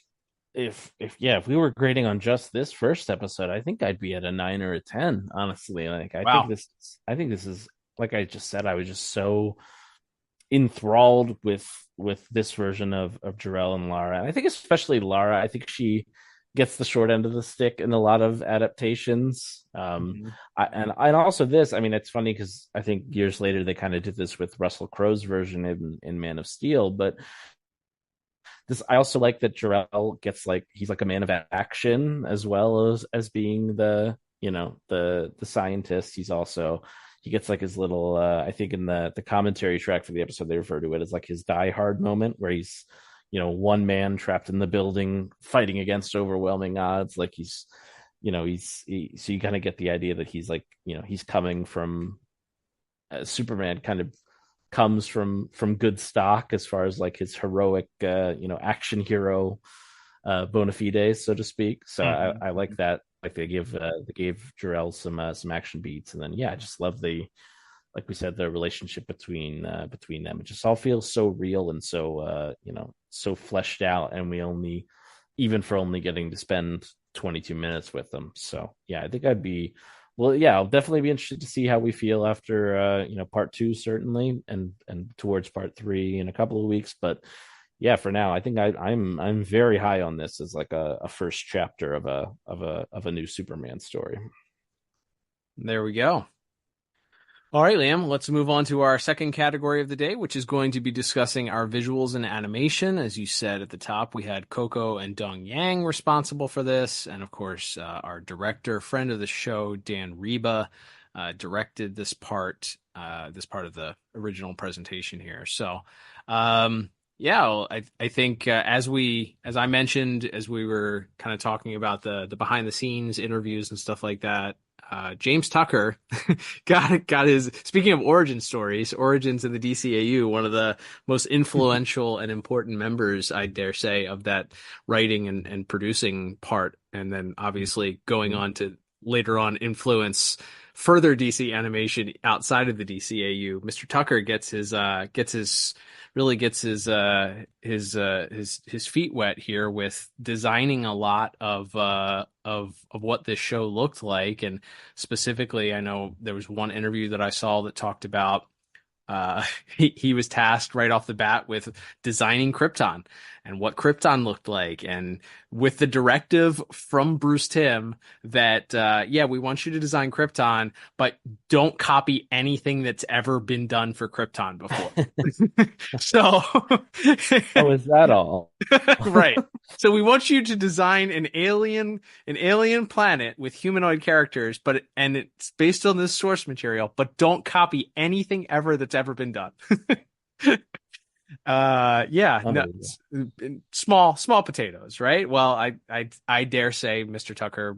if we were grading on just this first episode, I think I'd be at a 9 or a 10, honestly. Like I think this is, like I just said, I was just so enthralled with this version of Jor-El and Lara. And I think especially Lara, I think she gets the short end of the stick in a lot of adaptations. And also this, I mean, it's funny because I think years later they kind of did this with Russell Crowe's version in Man of Steel, but this, I also like that Jor-El gets he's like a man of action as well as being the scientist. He gets like his little, I think in the commentary track for the episode, they refer to it as like his Die Hard moment where he's, one man trapped in the building fighting against overwhelming odds. Like he's so you kind of get the idea that he's like, he's coming from Superman kind of comes from good stock as far as like his heroic action hero bona fides, so to speak. So I like that. Like they gave Jor-El some action beats, and then I just love like we said, the relationship between them. It just all feels so real and so so fleshed out, and we only getting to spend 22 minutes with them. So I think I'll definitely be interested to see how we feel after part 2, certainly, and towards part 3 in a couple of weeks. But for now, I think I'm very high on this as like a first chapter of a new Superman story. There we go. All right, Liam, let's move on to our second category of the day, which is going to be discussing our visuals and animation. As you said at the top, we had Coco and Dong Yang responsible for this. And of course, our director, friend of the show, Dan Reba, directed this part of the original presentation here. So, I think as I mentioned, as we were kind of talking about the behind the scenes interviews and stuff like that, James Tucker got his, speaking of origins in the DCAU, one of the most influential and important members, I dare say, of that writing and producing part. And then obviously going on to later on influence further DC animation outside of the DCAU. Mr. Tucker gets his feet wet here with designing a lot of what this show looked like. And specifically, I know there was one interview that I saw that talked about he was tasked right off the bat with designing Krypton and what Krypton looked like, and with the directive from Bruce Timm that we want you to design Krypton, but don't copy anything that's ever been done for Krypton before. So is that all? Right. So we want you to design an alien planet with humanoid characters, and it's based on this source material, but don't copy anything ever that's ever been done. Small potatoes, right? Well, I dare say Mr. Tucker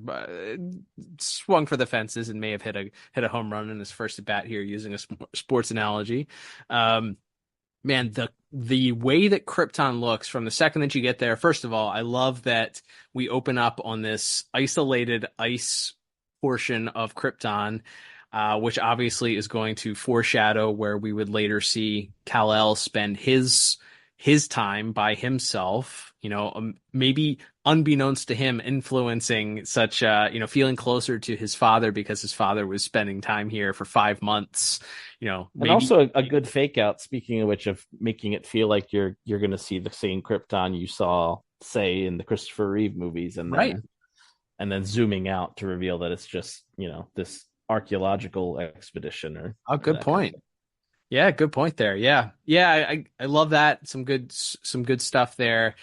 swung for the fences and may have hit a home run in his first at bat here, using a sports analogy. Man, the way that Krypton looks from the second that you get there, first of all, I love that we open up on this isolated ice portion of Krypton, which obviously is going to foreshadow where we would later see Kal-El spend his time by himself, maybe unbeknownst to him, influencing such, feeling closer to his father because his father was spending time here for 5 months, maybe... And also a good fake out, speaking of which, of making it feel like you're going to see the same Krypton you saw, say, in the Christopher Reeve movies, and then zooming out to reveal that it's just, this archaeological expedition. Or good point. Yeah, good point there. Yeah, I love that. Some good stuff there.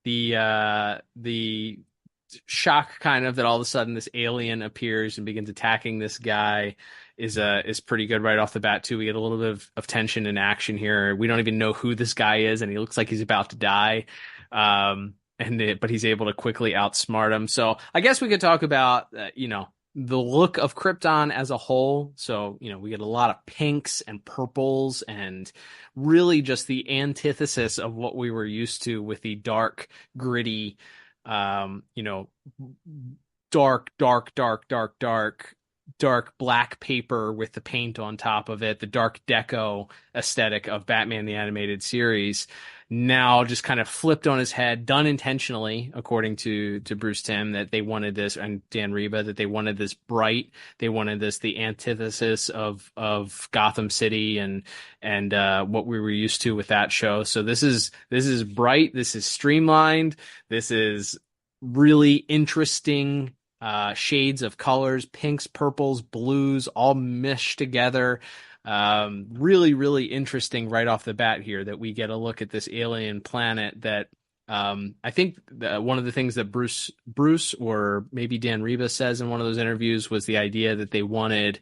The shock kind of that all of a sudden this alien appears and begins attacking this guy is pretty good right off the bat too. We get a little bit of tension and action here. We don't even know who this guy is, and he looks like he's about to die. But he's able to quickly outsmart him. So I guess we could talk about the look of Krypton as a whole. So, we get a lot of pinks and purples and really just the antithesis of what we were used to with the dark, gritty, dark black paper with the paint on top of it, the dark deco aesthetic of Batman the Animated Series. Now just kind of flipped on his head, done intentionally, according to Bruce Timm, that they wanted this, and Dan Reba, that they wanted this bright. They wanted this the antithesis of Gotham City and what we were used to with that show. So this is bright. This is streamlined. This is really interesting shades of colors, pinks, purples, blues, all meshed together. Really, really interesting right off the bat here that we get a look at this alien planet that I think one of the things that Bruce or maybe Dan Reba says in one of those interviews was the idea that they wanted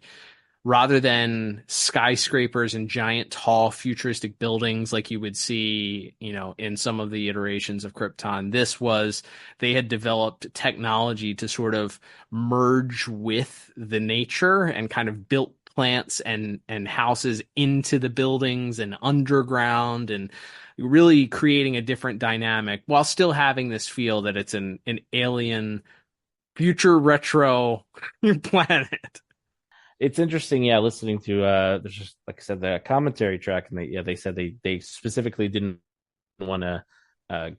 rather than skyscrapers and giant, tall, futuristic buildings like you would see, in some of the iterations of Krypton, they had developed technology to sort of merge with the nature and kind of built plants and houses into the buildings and underground, and really creating a different dynamic while still having this feel that it's an alien future retro planet. It's interesting, listening to there's just, like I said, the commentary track, and they said they specifically didn't want to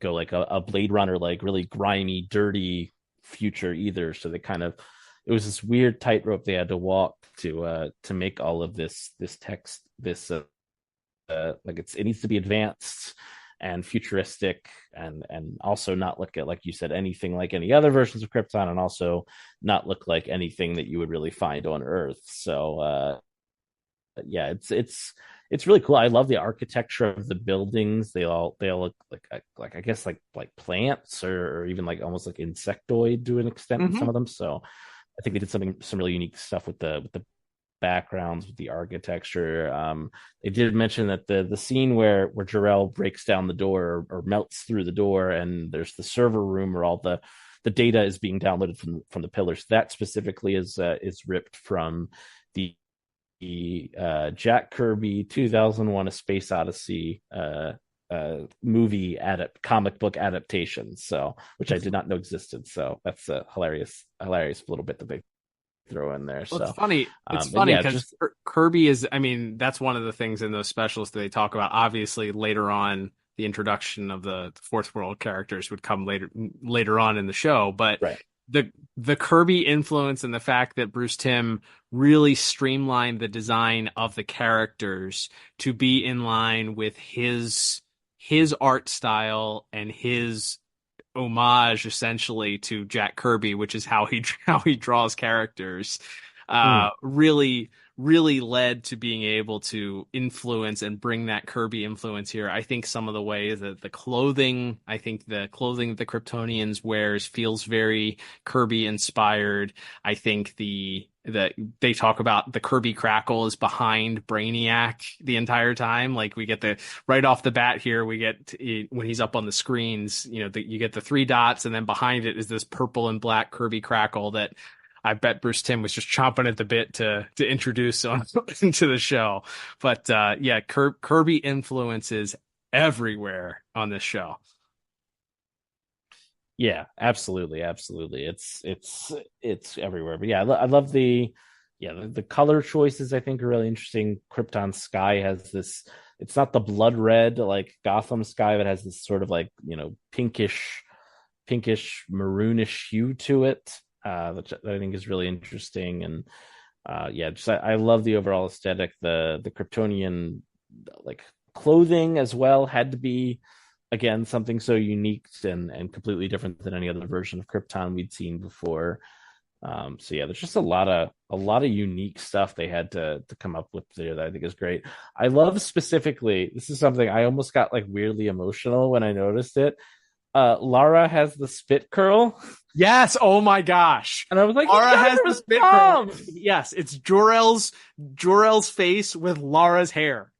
go like a Blade Runner, like really grimy, dirty future either. So it was this weird tightrope they had to walk to make all of this text, like it needs to be advanced and futuristic, and also not look at, like you said, anything like any other versions of Krypton, and also not look like anything that you would really find on Earth. So it's really cool. I love the architecture of the buildings. They all look like I guess like plants, or even like almost like insectoid to an extent in some of them. So I think they did some really unique stuff with the backgrounds, with the architecture. They did mention that the scene where Jor-El breaks down the door or melts through the door, and there's the server room where all the data is being downloaded from the pillars. That specifically is ripped from the Jack Kirby 2001: A Space Odyssey movie comic book adaptation. So, which I did not know existed. So that's a hilarious little bit that they throw in there. Well, it's funny. It's funny because Kirby is, that's one of the things in those specials that they talk about. Obviously, later on, the introduction of the Fourth World characters would come later on in the show, but right. The Kirby influence and the fact that Bruce Timm really streamlined the design of the characters to be in line with his art style and his homage essentially to Jack Kirby, which is how he draws characters, really led to being able to influence and bring that Kirby influence here. I think some of the ways that the clothing the Kryptonians wears feels very Kirby inspired. I think they talk about the Kirby crackle is behind Brainiac the entire time. Like we get right off the bat here, we get when he's up on the screens, you get the 3 dots, and then behind it is this purple and black Kirby crackle that I bet Bruce Timm was just chomping at the bit to introduce into the show. But Kirby influences everywhere on this show. Yeah, absolutely. It's everywhere. But yeah, I love the color choices. I think are really interesting. Krypton sky has this. It's not the blood red like Gotham sky, but has this sort of like pinkish maroonish hue to it. Which I think is really interesting, and I love the overall aesthetic. The Kryptonian like clothing as well had to be, again, something so unique and completely different than any other version of Krypton we'd seen before. There's just a lot of unique stuff they had to come up with there that I think is great. I love specifically, this is something I almost got like weirdly emotional when I noticed it. Lara has the spit curl. Yes. Oh my gosh. And I was like, Lara has the spit curl. Yes. It's Jor-El's face with Lara's hair.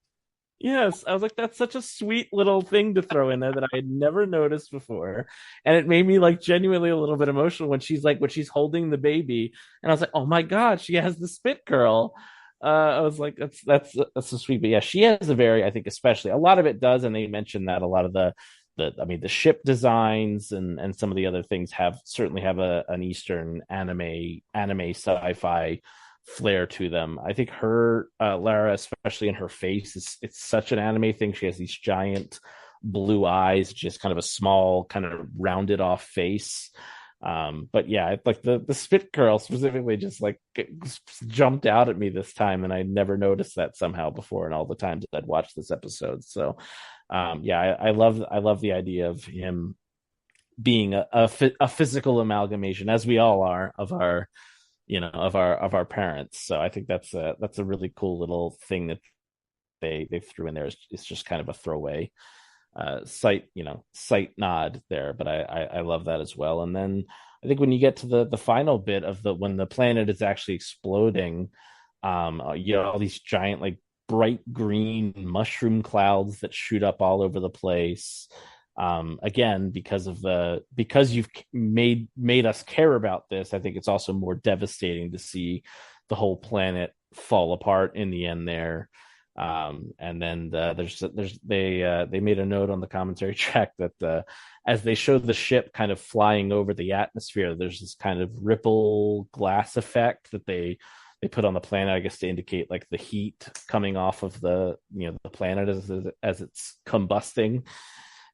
Yes. I was like, that's such a sweet little thing to throw in there that I had never noticed before. And it made me like genuinely a little bit emotional when she's holding the baby. And I was like, oh my God, she has the spit curl. I was like, that's so sweet. But yeah, she has a very, I think, especially a lot of it does. And they mentioned that a lot of the ship designs and some of the other things certainly have an Eastern anime sci-fi flair to them. I think her Lara, especially in her face, it's such an anime thing. She has these giant blue eyes, just kind of a small, kind of rounded off face. But yeah, like the spit curl specifically just like jumped out at me this time, and I never noticed that somehow before in all the times I'd watched this episode. So I love the idea of him being a physical amalgamation, as we all are, of our parents. So I think that's a really cool little thing that they threw in there. It's just kind of a throwaway sight nod there, but I love that as well. And then I think when you get to the final bit of when the planet is actually exploding, All these giant, like, bright green mushroom clouds that shoot up all over the place. Again, because you've made us care about this, I think it's also more devastating to see the whole planet fall apart in the end there. And then they made a note on the commentary track that as they show the ship kind of flying over the atmosphere, there's this kind of ripple glass effect that they put on the planet, I guess, to indicate like the heat coming off of the planet as it's combusting.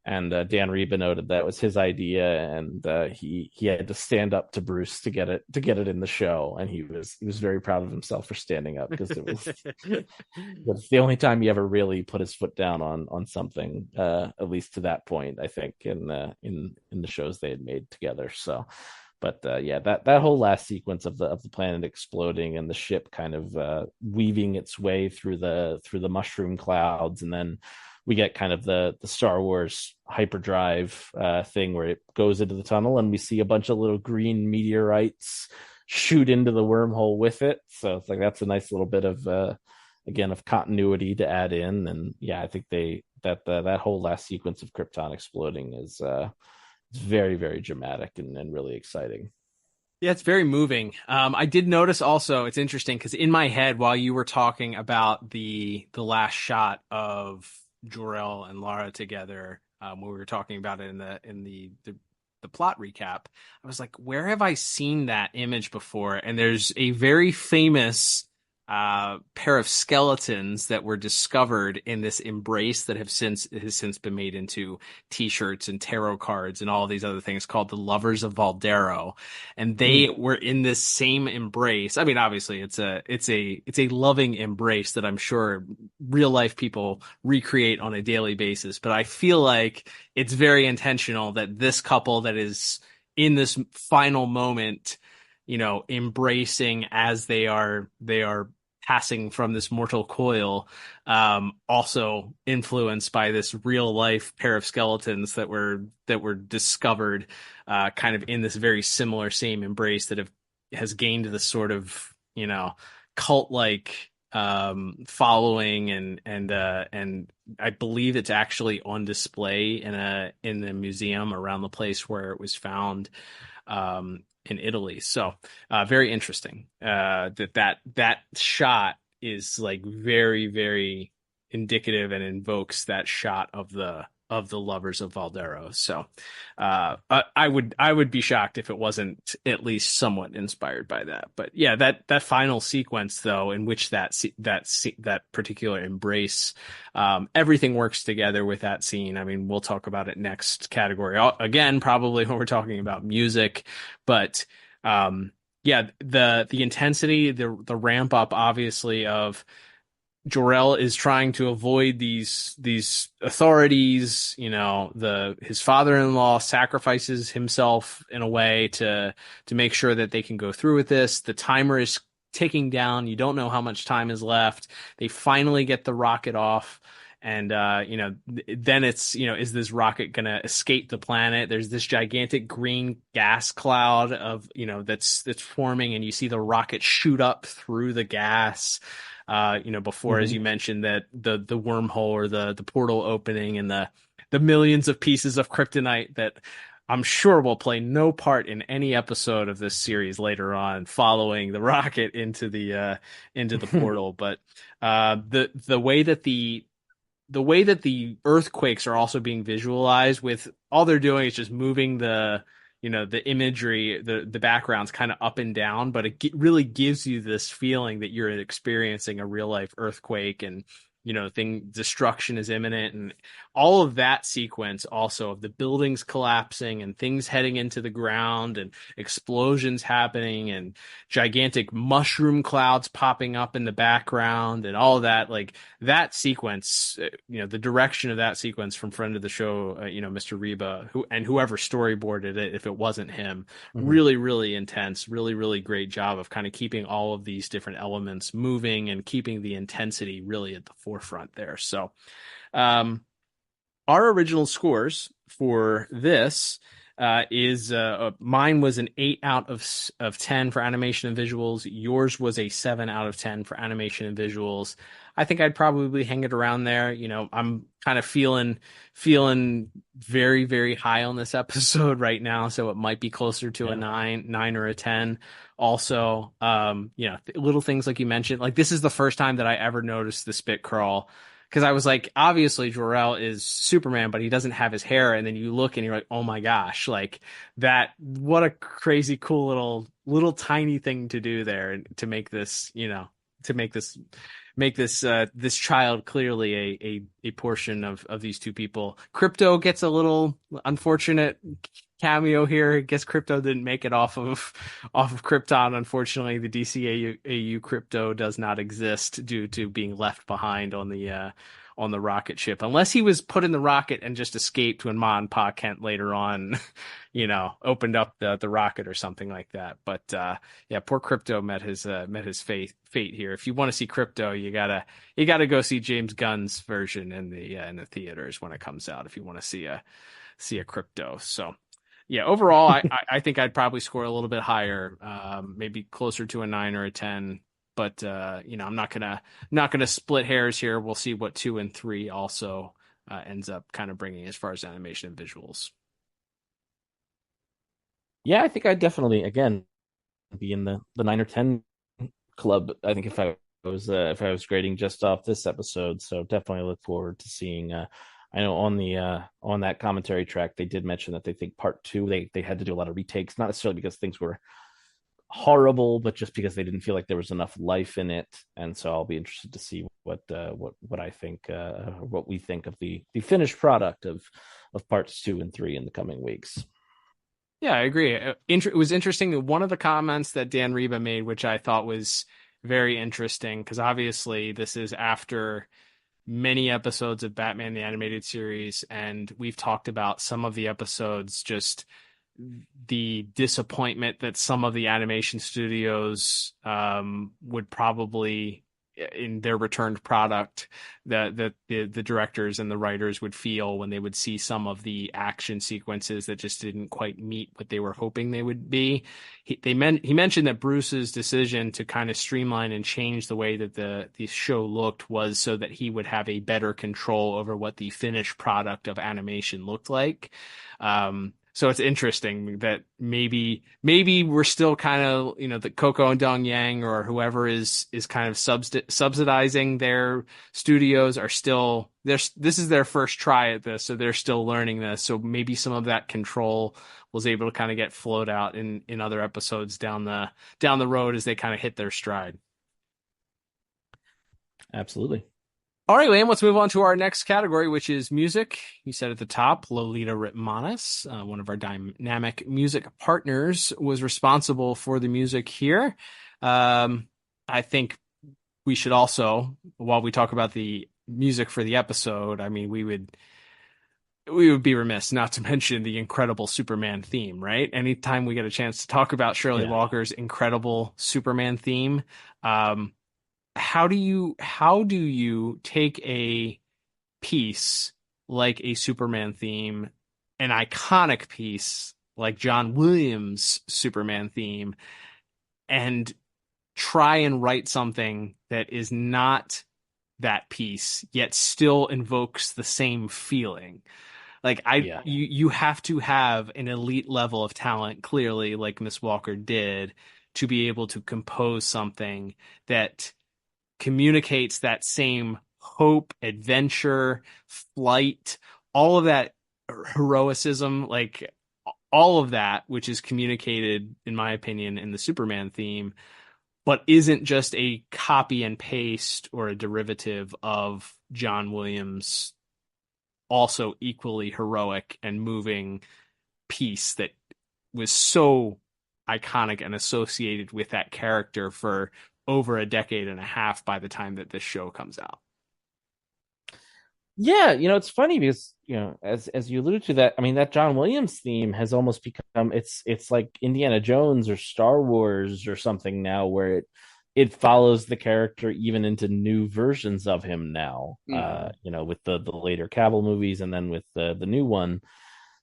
And Dan Reba noted that was his idea, and he had to stand up to Bruce to get it in the show, and he was very proud of himself for standing up, because it was the only time he ever really put his foot down on something, at least to that point, I think, in the shows they had made together. So, but that whole last sequence of the planet exploding and the ship kind of weaving its way through the mushroom clouds, and then we get kind of the Star Wars hyperdrive thing where it goes into the tunnel and we see a bunch of little green meteorites shoot into the wormhole with it. So it's like, that's a nice little bit of again, of continuity to add in. And yeah, I think that whole last sequence of Krypton exploding is very, very dramatic and really exciting. Yeah, it's very moving. I did notice also, it's interesting because in my head, while you were talking about the last shot of Jor-El and Lara together, when we were talking about it in the plot recap, I was like, where have I seen that image before? And there's a very famous pair of skeletons that were discovered in this embrace that has since been made into t-shirts and tarot cards and all of these other things, called the Lovers of Valdero. And they were in this same embrace. I mean, obviously it's a loving embrace that I'm sure real life people recreate on a daily basis. But I feel like it's very intentional that this couple that is in this final moment, embracing as they are passing from this mortal coil, also influenced by this real life pair of skeletons that were discovered, kind of in this very similar same embrace that has gained this sort of cult like following, and I believe it's actually on display in the museum around the place where it was found, in Italy. So very interesting that shot is like very, very indicative and invokes that shot of the Lovers of Valdero. So I would be shocked if it wasn't at least somewhat inspired by that. But yeah, that final sequence though, in which that particular embrace, everything works together with that scene. I mean, we'll talk about it next category again, probably when we're talking about music, but yeah, the intensity, the ramp up, obviously, of Jor-El is trying to avoid these authorities. His father-in-law sacrifices himself in a way to make sure that they can go through with this. The timer is ticking down. You don't know how much time is left. They finally get the rocket off. And, then it's, is this rocket going to escape the planet? There's this gigantic green gas cloud of, that's forming, and you see the rocket shoot up through the gas. Before, as you mentioned, that the wormhole or the portal opening, and the millions of pieces of kryptonite that I'm sure will play no part in any episode of this series later on, following the rocket into the portal. But the way that the earthquakes are also being visualized, with all they're doing is just moving the imagery, the backgrounds kind of up and down, but it really gives you this feeling that you're experiencing a real life earthquake, and destruction is imminent, and all of that sequence also of the buildings collapsing and things heading into the ground and explosions happening and gigantic mushroom clouds popping up in the background and all of that, like that sequence, the direction of that sequence from friend of the show, Mr. Reba, whoever storyboarded it, if it wasn't him, really, really intense, really, really great job of kind of keeping all of these different elements moving and keeping the intensity really at the forefront there. So, our original scores for this, is mine was an 8 out of 10 for animation and visuals. Yours was a 7 out of 10 for animation and visuals. I think I'd probably hang it around there. I'm kind of feeling very, very high on this episode right now, so it might be closer to a 9 or a 10. Also, little things like you mentioned, like this is the first time that I ever noticed the spit crawl. Because I was like, obviously Jor-El is Superman, but he doesn't have his hair. And then you look and you're like, oh my gosh, like that, what a crazy, cool little tiny thing to do there to make this, to make this child clearly a portion of these two people. Krypto gets a little unfortunate cameo here. I guess Krypto didn't make it off of Krypton. Unfortunately, the DCAU Krypto does not exist due to being left behind on the rocket ship, unless he was put in the rocket and just escaped when Ma and Pa Kent later on, opened up the rocket or something like that. But poor Krypto met his fate here. If you want to see Krypto, you gotta go see James Gunn's version in the theaters when it comes out. If you want to see a Krypto, so. Yeah, overall, I think I'd probably score a little bit higher, maybe closer to a 9 or a 10. But I'm not gonna split hairs here. We'll see what 2 and 3 also ends up kind of bringing as far as animation and visuals. Yeah, I think I'd definitely again be in the 9 or 10 club. I think if I was grading just off this episode, so definitely look forward to seeing. I know on that commentary track they did mention that they think part 2 they had to do a lot of retakes, not necessarily because things were horrible, but just because they didn't feel like there was enough life in it. And so I'll be interested to see what I think, what we think of the finished product of parts 2 and 3 in the coming weeks. Yeah, I agree. It was interesting. One of the comments that Dan Reba made, which I thought was very interesting, because obviously this is after many episodes of Batman the Animated Series, and we've talked about some of the episodes, just the disappointment that some of the animation studios would probably, in their returned product, that the directors and the writers would feel when they would see some of the action sequences that just didn't quite meet what they were hoping they would be. He mentioned that Bruce's decision to kind of streamline and change the way that the show looked was so that he would have a better control over what the finished product of animation looked like. So it's interesting that maybe we're still kind of, the Coco and Dong Yang or whoever is kind of subsidizing their studios are still, this is their first try at this, so they're still learning this. So maybe some of that control was able to kind of get flowed out in other episodes down the road as they kind of hit their stride. Absolutely. All right, Liam, let's move on to our next category, which is music. You said at the top, Lolita Ritmanis, one of our dynamic music partners, was responsible for the music here. I think we should also, while we talk about the music for the episode, I mean, we would be remiss not to mention the incredible Superman theme, right? Anytime we get a chance to talk about Shirley Walker's incredible Superman theme, how do you take a piece like a Superman theme, an iconic piece like John Williams' Superman theme, and try and write something that is not that piece, yet still invokes the same feeling? Like you have to have an elite level of talent, clearly, like Miss Walker did, to be able to compose something that communicates that same hope, adventure, flight, all of that heroicism, like all of that, which is communicated, in my opinion, in the Superman theme, but isn't just a copy and paste or a derivative of John Williams' also equally heroic and moving piece that was so iconic and associated with that character for over a decade and a half by the time that this show comes out. Yeah, it's funny because, as you alluded to that, I mean, that John Williams theme has almost become, it's like Indiana Jones or Star Wars or something now, where it follows the character even into new versions of him now, with the later Cavill movies and then with the new one.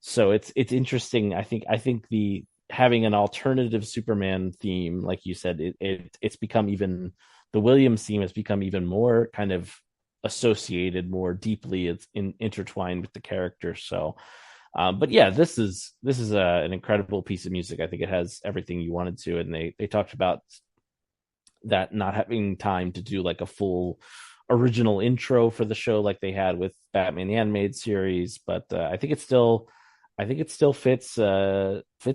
So it's interesting. I think the having an alternative Superman theme, like you said, it's become even, the Williams theme has become even more kind of associated more deeply. It's intertwined with the character. So, but yeah, this is an incredible piece of music. I think it has everything you wanted to, and they talked about that not having time to do like a full original intro for the show like they had with Batman the Animated Series, but I think it still fits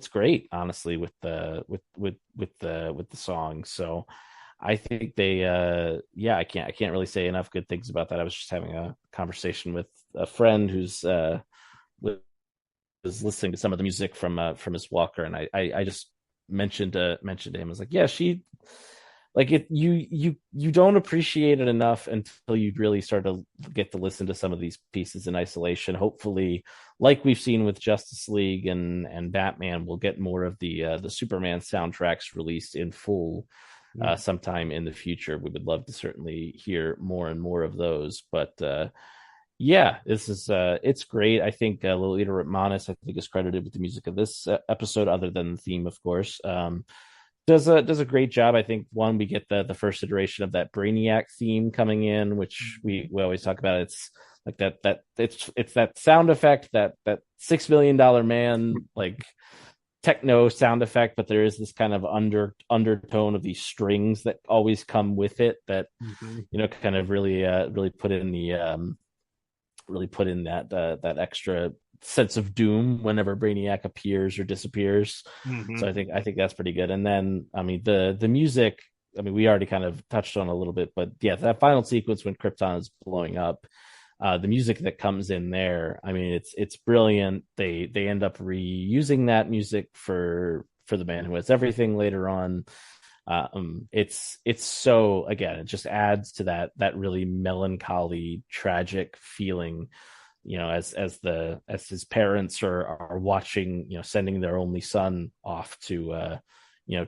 great, honestly, with the song. So I think they I can't really say enough good things about that. I was just having a conversation with a friend who's was listening to some of the music from Miss Walker, and I just mentioned to him, I was like, yeah, she, like, it, you don't appreciate it enough until you really start to get to listen to some of these pieces in isolation. Hopefully, like we've seen with Justice League and Batman, we'll get more of the Superman soundtracks released in full sometime in the future. We would love to certainly hear more and more of those. But yeah, this is it's great. I think Lolita Ritmanis, I think, is credited with the music of this episode, other than the theme, of course. Does a great job. I think, one, we get the first iteration of that Brainiac theme coming in, which we always talk about. It's like that it's that sound effect, that $6 million man, like, techno sound effect, but there is this kind of undertone of these strings that always come with it that kind of really put in that extra sense of doom whenever Brainiac appears or disappears. So I think that's pretty good. And then, I mean, the music, I mean, we already kind of touched on a little bit, but yeah, that final sequence when Krypton is blowing up, the music that comes in there, I mean, it's brilliant. They end up reusing that music for The Man Who Has Everything later on. It's so, again, it just adds to that really melancholy, tragic feeling, as his parents are watching, sending their only son off to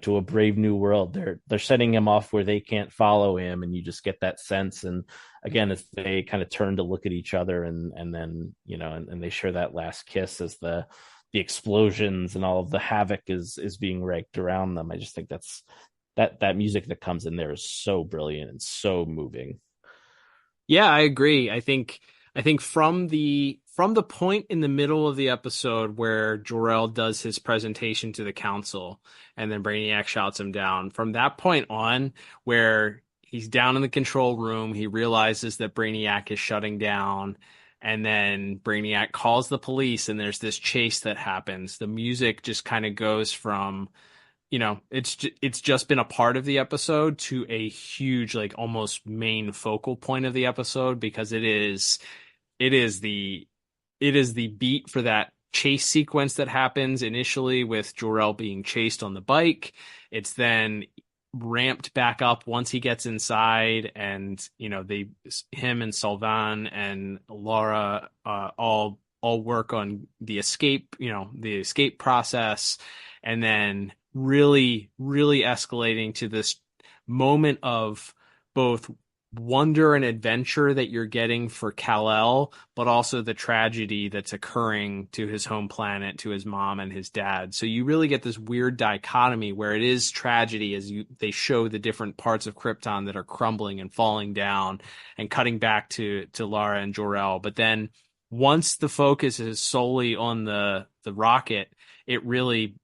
to a brave new world. They're sending him off where they can't follow him, and you just get that sense. And again, as they kind of turn to look at each other, and then and they share that last kiss as the explosions and all of the havoc is being raked around them. I just think that music that comes in there is so brilliant and so moving. Yeah, I agree. I think from the point in the middle of the episode where Jor-El does his presentation to the council and then Brainiac shouts him down, from that point on, where he's down in the control room, he realizes that Brainiac is shutting down, and then Brainiac calls the police and there's this chase that happens. The music just kind of goes from, it's just been a part of the episode to a huge, like, almost main focal point of the episode, because it is the beat for that chase sequence that happens initially with Jor-El being chased on the bike. It's then ramped back up once he gets inside, and him and Sylvain and Laura all work on the escape process, and then really escalating to this moment of both wonder and adventure that you're getting for Kal-El, but also the tragedy that's occurring to his home planet, to his mom and his dad. So you really get this weird dichotomy where it is tragedy as they show the different parts of Krypton that are crumbling and falling down, and cutting back to Lara and Jor-El. But then once the focus is solely on the rocket, it really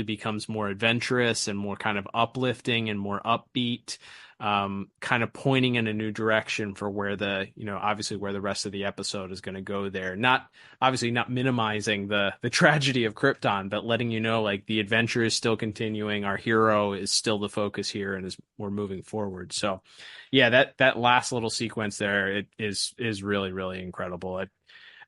becomes more adventurous and more kind of uplifting and more upbeat, kind of pointing in a new direction for where obviously where the rest of the episode is going to go there. Not minimizing the tragedy of Krypton, but letting like the adventure is still continuing. Our hero is still the focus here, and we're moving forward. So yeah, that last little sequence there, it is really, really incredible.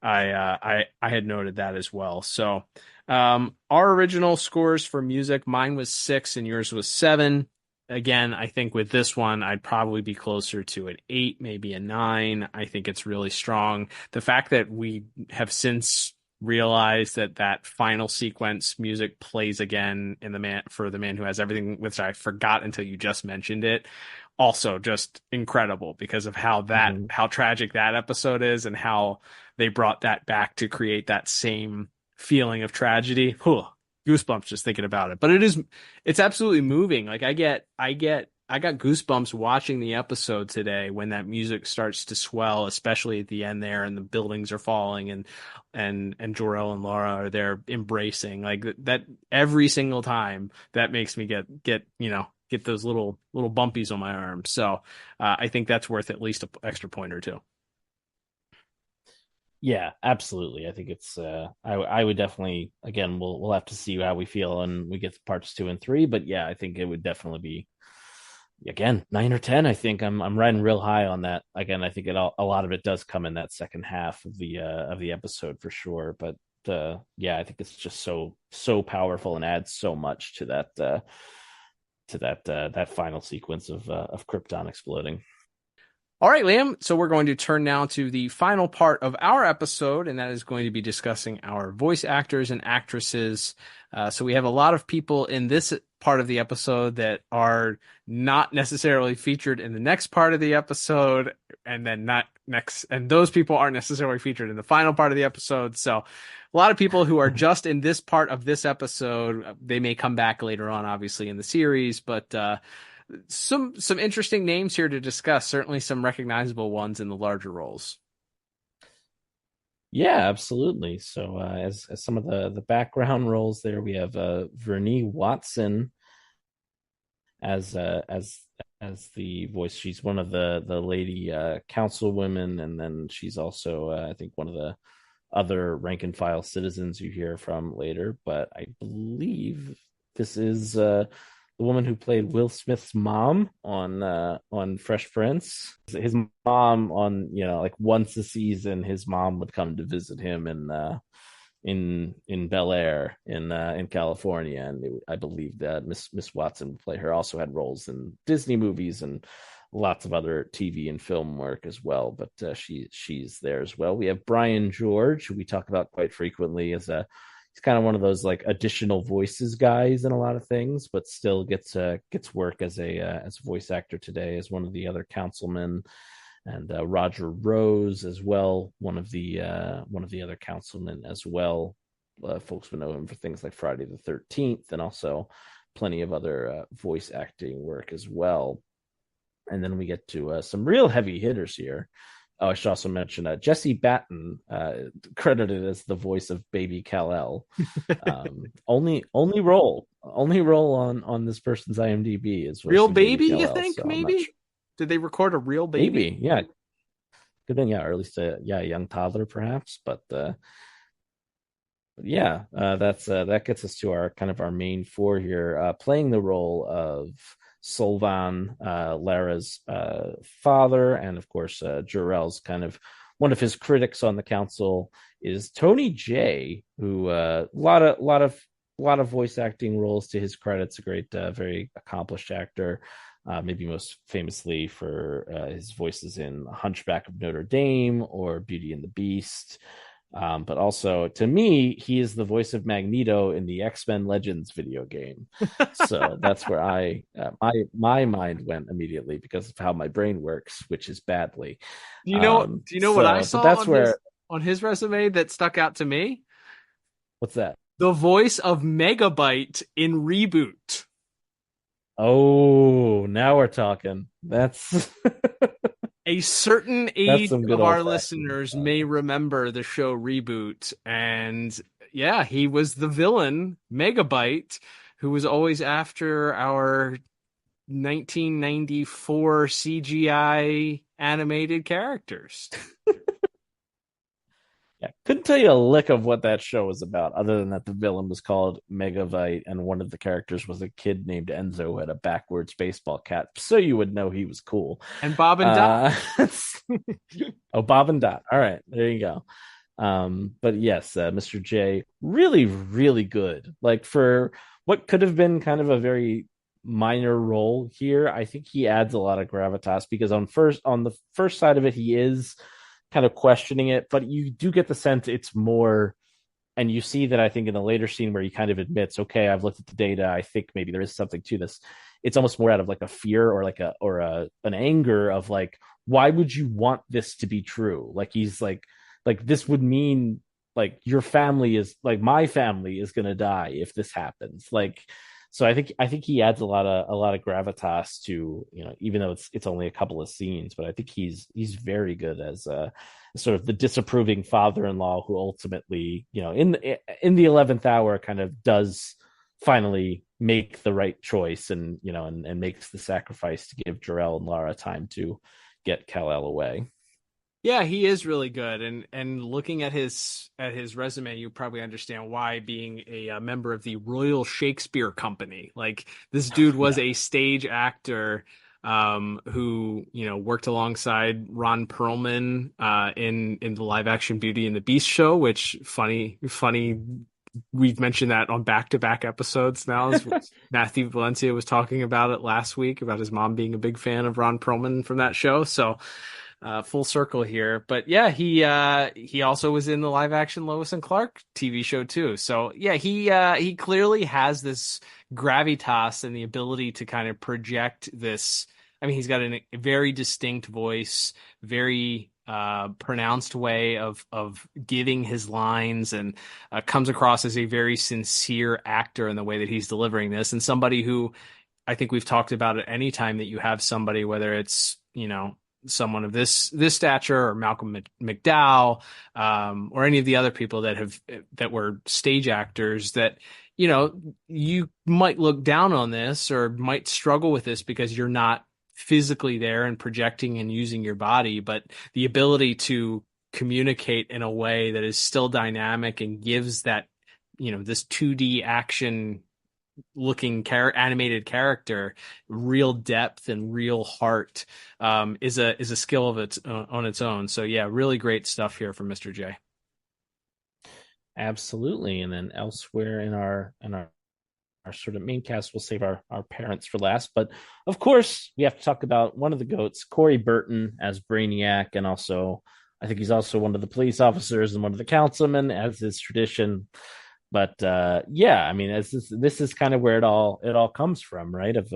I had noted that as well. So our original scores for music, mine was 6 and yours was 7. Again, I think with this one, I'd probably be closer to an 8, maybe a 9. I think it's really strong. The fact that we have since realized that final sequence music plays again in for The Man Who Has Everything, which I forgot until you just mentioned it, also just incredible because of how tragic that episode is, and how they brought that back to create that same feeling of tragedy. Whew, goosebumps just thinking about it. But it's absolutely moving. Like I got goosebumps watching the episode today when that music starts to swell, especially at the end there, and the buildings are falling, and Jor-El and Laura are there embracing. Like that every single time, that makes me get those little bumpies on my arm. So I think that's worth at least an extra point or two. Yeah, absolutely. I think it's I would definitely, again, we'll have to see how we feel and we get to parts 2 and 3, but yeah, I think it would definitely be, again, 9 or 10. I think I'm riding real high on that. Again, I think a lot of it does come in that second half of the episode for sure, but yeah, I think it's just so powerful and adds so much to that final sequence of Krypton exploding. All right, Liam. So we're going to turn now to the final part of our episode, and that is going to be discussing our voice actors and actresses. So we have a lot of people in this part of the episode that are not necessarily featured in the next part of the episode, and then not next, and those people aren't necessarily featured in the final part of the episode. So a lot of people who are just in this part of this episode, they may come back later on, obviously, in the series, but some interesting names here to discuss. Certainly some recognizable ones in the larger roles. Yeah, absolutely. So as some of the background roles there, we have Vernee Watson as the voice. She's one of the lady councilwomen, and then she's also I think one of the other rank and file citizens you hear from later. But I believe this is the woman who played Will Smith's mom on Fresh Prince. His mom on, like once a season, his mom would come to visit him in Bel Air in California, and I believe that Miss Watson would play her. Also had roles in Disney movies and lots of other TV and film work as well. But she's there as well. We have Brian George, who we talk about quite frequently as he's kind of one of those like additional voices guys in a lot of things, but still gets work as a voice actor today as one of the other councilmen. And Roger Rose as well, one of the other councilmen as well. Folks would know him for things like Friday the 13th, and also plenty of other voice acting work as well. And then we get to some real heavy hitters here. Oh, I should also mention Jesse Batten, credited as the voice of Baby Kal-El. Only role on this person's IMDb is Real Baby. Kal-El, you think so maybe? Did they record a real baby? Maybe, yeah. Good thing, yeah, or at least a young toddler perhaps. But yeah, that gets us to our main four here, playing the role of Solvan, Lara's father, and of course Jor-El's kind of one of his critics on the council is Tony Jay, who a lot of voice acting roles to his credit. A great, very accomplished actor. Maybe most famously for his voices in Hunchback of Notre Dame or Beauty and the Beast. But also, to me, he is the voice of Magneto in the X-Men Legends video game. So that's where my mind went immediately because of how my brain works, which is badly. Do you know what I saw on his resume that stuck out to me? What's that? The voice of Megabyte in ReBoot. Oh, now we're talking. That's a certain age of our listeners may remember the show ReBoot, and yeah, he was the villain, Megabyte, who was always after our 1994 CGI animated characters. Yeah, couldn't tell you a lick of what that show was about, other than that the villain was called Megabyte, and one of the characters was a kid named Enzo who had a backwards baseball cap, so you would know he was cool. And Bob and Dot. Oh, Bob and Dot. All right, there you go. But yes, Mr. J, really, really good. Like for what could have been kind of a very minor role here, I think he adds a lot of gravitas because on the first side of it, he is kind of questioning it, but you do get the sense it's more, and you see that I think in the later scene where he kind of admits, okay, I've looked at the data, I think maybe there is something to this. It's almost more out of like a fear or like an anger of like, why would you want this to be true? Like he's like this would mean like your family is like my family is going to die if this happens. Like, so I think he adds a lot of gravitas to, even though it's only a couple of scenes, but I think he's very good as sort of the disapproving father-in-law who ultimately, in the 11th hour kind of does finally make the right choice and makes the sacrifice to give Jor-El and Lara time to get Kal-El away. Yeah, he is really good, and looking at his resume, you probably understand why, being a member of the Royal Shakespeare Company. Like, this dude was a stage actor who worked alongside Ron Perlman in the live action Beauty and the Beast show, which funny. We've mentioned that on back-to-back episodes now. Matthew Valencia was talking about it last week, about his mom being a big fan of Ron Perlman from that show. So full circle here. But yeah, he also was in the live action Lois and Clark TV show too. So yeah, he clearly has this gravitas and the ability to kind of project this. I mean, he's got a very distinct voice, very pronounced way of giving his lines, and comes across as a very sincere actor in the way that he's delivering this, and somebody who I think we've talked about at any time that you have somebody, whether it's someone of this stature, or Malcolm McDowell, or any of the other people that were stage actors, that you might look down on this or might struggle with this because you're not physically there and projecting and using your body, but the ability to communicate in a way that is still dynamic and gives that this 2D action looking animated character real depth and real heart is a skill of its on its own. So yeah, really great stuff here from Mr. J. Absolutely. And then elsewhere in our sort of main cast, we'll save our parents for last, but of course we have to talk about one of the GOATs, Corey Burton as Brainiac, and also I think he's also one of the police officers and one of the councilmen, as is tradition. But yeah, I mean, as this is kind of where it all comes from, right? Of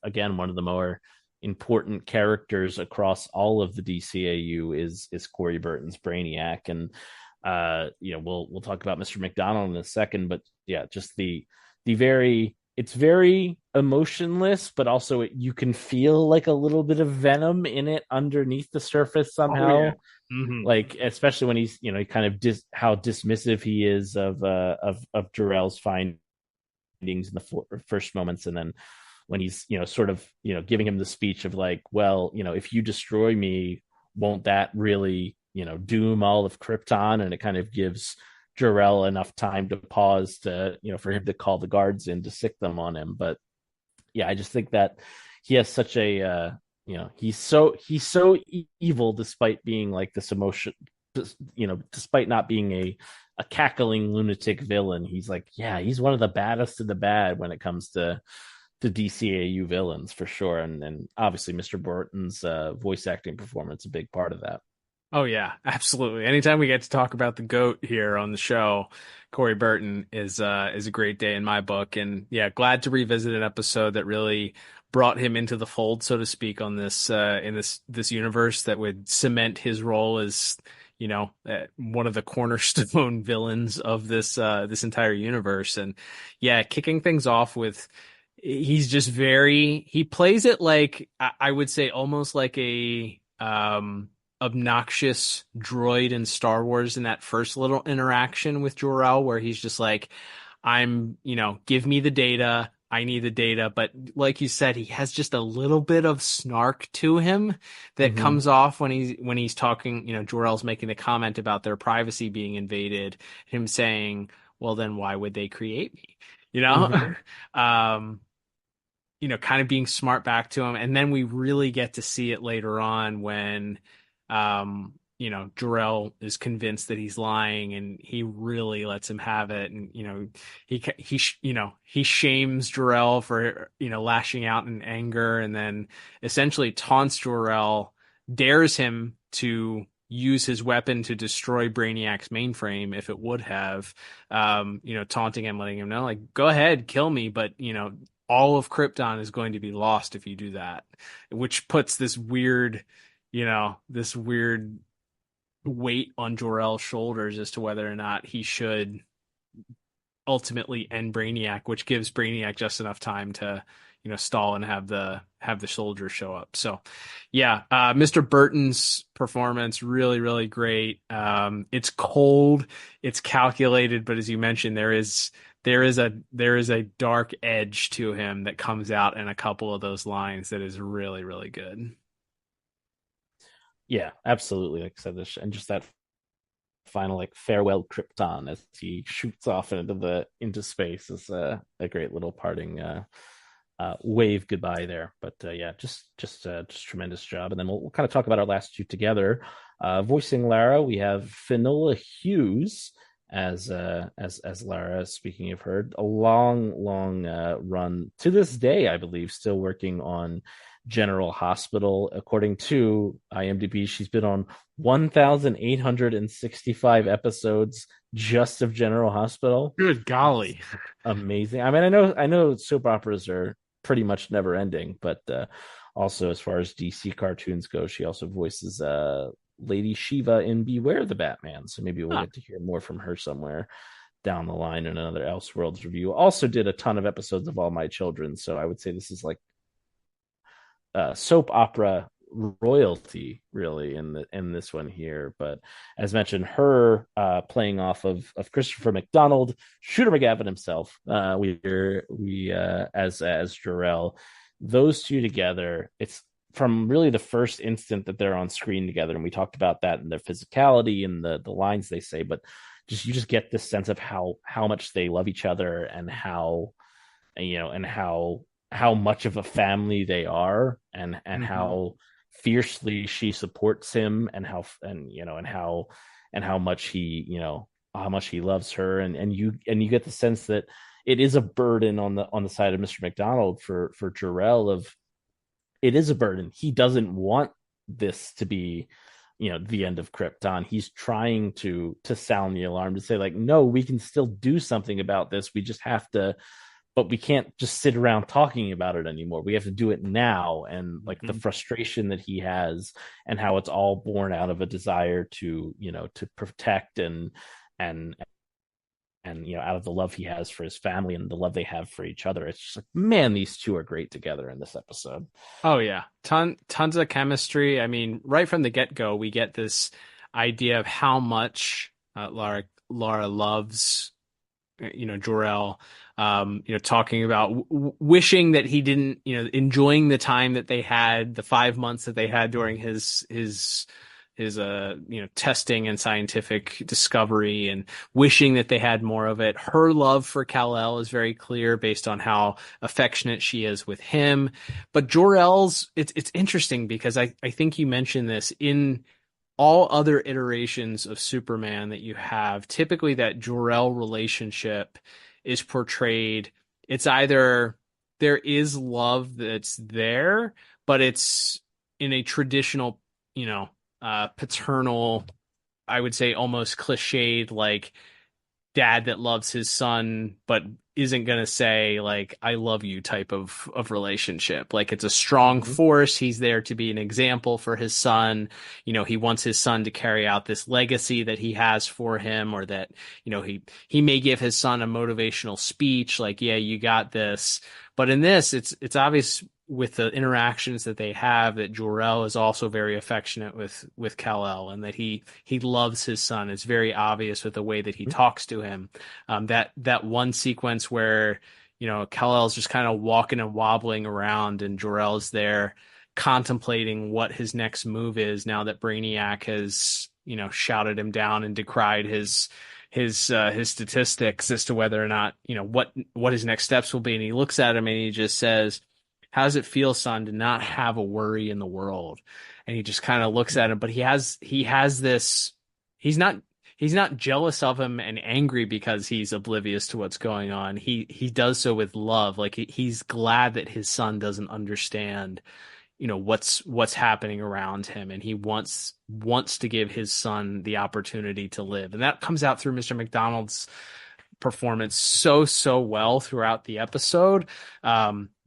again, one of the more important characters across all of the DCAU is Corey Burton's Brainiac, and we'll talk about Mr. McDonald in a second, but yeah, just it's very emotionless, but also you can feel like a little bit of venom in it underneath the surface somehow. Oh, yeah. Mm-hmm. Like, especially when he's, he kind of how dismissive he is of Jor-El's findings in the first moments. And then when he's, sort of, giving him the speech of like, well, if you destroy me, won't that really, doom all of Krypton? And it kind of gives Jor-El enough time to pause to, for him to call the guards in to sick them on him. But yeah, I just think that he has such a, he's so evil despite being like this emotion, despite not being a cackling lunatic villain. He's like, yeah, he's one of the baddest of the bad when it comes to DCAU villains for sure. And obviously Mr. Burton's voice acting performance, a big part of that. Oh yeah, absolutely. Anytime we get to talk about the GOAT here on the show, Corey Burton is a great day in my book. And yeah, glad to revisit an episode that really brought him into the fold, so to speak, on this in this universe that would cement his role as one of the cornerstone villains of this entire universe. And yeah, kicking things off with, he's just he plays it like, I would say almost like a obnoxious droid in Star Wars in that first little interaction with Jor-El, where he's just like, give me the data. I need the data. But like you said, he has just a little bit of snark to him that comes off when he's talking, Jor-El's making the comment about their privacy being invaded, him saying, well, then why would they create me? Kind of being smart back to him. And then we really get to see it later on when, Jor-El is convinced that he's lying, and he really lets him have it. And, he shames Jor-El for, lashing out in anger, and then essentially taunts Jor-El, dares him to use his weapon to destroy Brainiac's mainframe if it would have, taunting him, letting him know, like, go ahead, kill me, but, all of Krypton is going to be lost if you do that, which puts this weird weight on Jor-El's shoulders as to whether or not he should ultimately end Brainiac, which gives Brainiac just enough time to, stall and have the soldiers show up. So yeah, Mr. Burton's performance, really, really great. It's cold, it's calculated, but as you mentioned, there is a dark edge to him that comes out in a couple of those lines that is really, really good. Yeah, absolutely. Like I said, this, and just that final like farewell Krypton as he shoots off into space is a great little parting wave goodbye there. But yeah, just tremendous job. And then we'll kind of talk about our last two together. Voicing Lara, we have Finola Hughes as Lara. Speaking of her, a long run to this day, I believe, still working on General Hospital. According to IMDb, she's been on 1,865 episodes just of General Hospital. Good golly. Amazing. I mean, I know soap operas are pretty much never ending, but also as far as DC cartoons go, she also voices Lady Shiva in Beware the Batman. So maybe we'll get to hear more from her somewhere down the line in another Elseworlds review. Also did a ton of episodes of All My Children. So I would say this is like soap opera royalty really in this one here. But as mentioned, her playing off of Christopher McDonald, Shooter McGavin himself, we as Jor-El, those two together, it's from really the first instant that they're on screen together, and we talked about that and their physicality and the lines they say, but you just get this sense of how much they love each other and how much of a family they are, and how fiercely she supports him, and how much he loves her, and you get the sense that it is a burden on the side of Mr. McDonald for Jor-El. Of it is a burden. He doesn't want this to be the end of Krypton. He's trying to sound the alarm, to say like, no, we can still do something about this. We just have to. But we can't just sit around talking about it anymore. We have to do it now. And like the frustration that he has, and how it's all born out of a desire to protect and out of the love he has for his family and the love they have for each other. It's just like, man, these two are great together in this episode. Oh yeah. Tons of chemistry. I mean, right from the get-go, we get this idea of how much Lara loves Jor-El, talking about wishing that he didn't, enjoying the time that they had, the 5 months that they had during his testing and scientific discovery, and wishing that they had more of it. Her love for Kal-El is very clear based on how affectionate she is with him. But Jor-El's, it's interesting because I think you mentioned this in all other iterations of Superman that you have. Typically that Jor-El relationship is portrayed, it's either there is love that's there, but it's in a traditional, paternal, I would say almost cliched, like dad that loves his son, but isn't going to say like, I love you type of relationship. Like it's a strong force. He's there to be an example for his son. He wants his son to carry out this legacy that he has for him, or that, he may give his son a motivational speech like, yeah, you got this. But in this, it's obvious with the interactions that they have that Jor-El is also very affectionate with Kal-El, and that he loves his son. It's very obvious with the way that he talks to him. That one sequence where, Kal-El's just kind of walking and wobbling around, and Jor-El's there contemplating what his next move is now that Brainiac has, shouted him down and decried his statistics as to whether or not, what his next steps will be. And he looks at him and he just says, how does it feel, son, to not have a worry in the world? And he just kind of looks at him, but he has this, he's not jealous of him and angry because he's oblivious to what's going on. He does so with love. Like he's glad that his son doesn't understand, what's happening around him. And he wants to give his son the opportunity to live. And that comes out through Mr. McDonald's performance so well throughout the episode.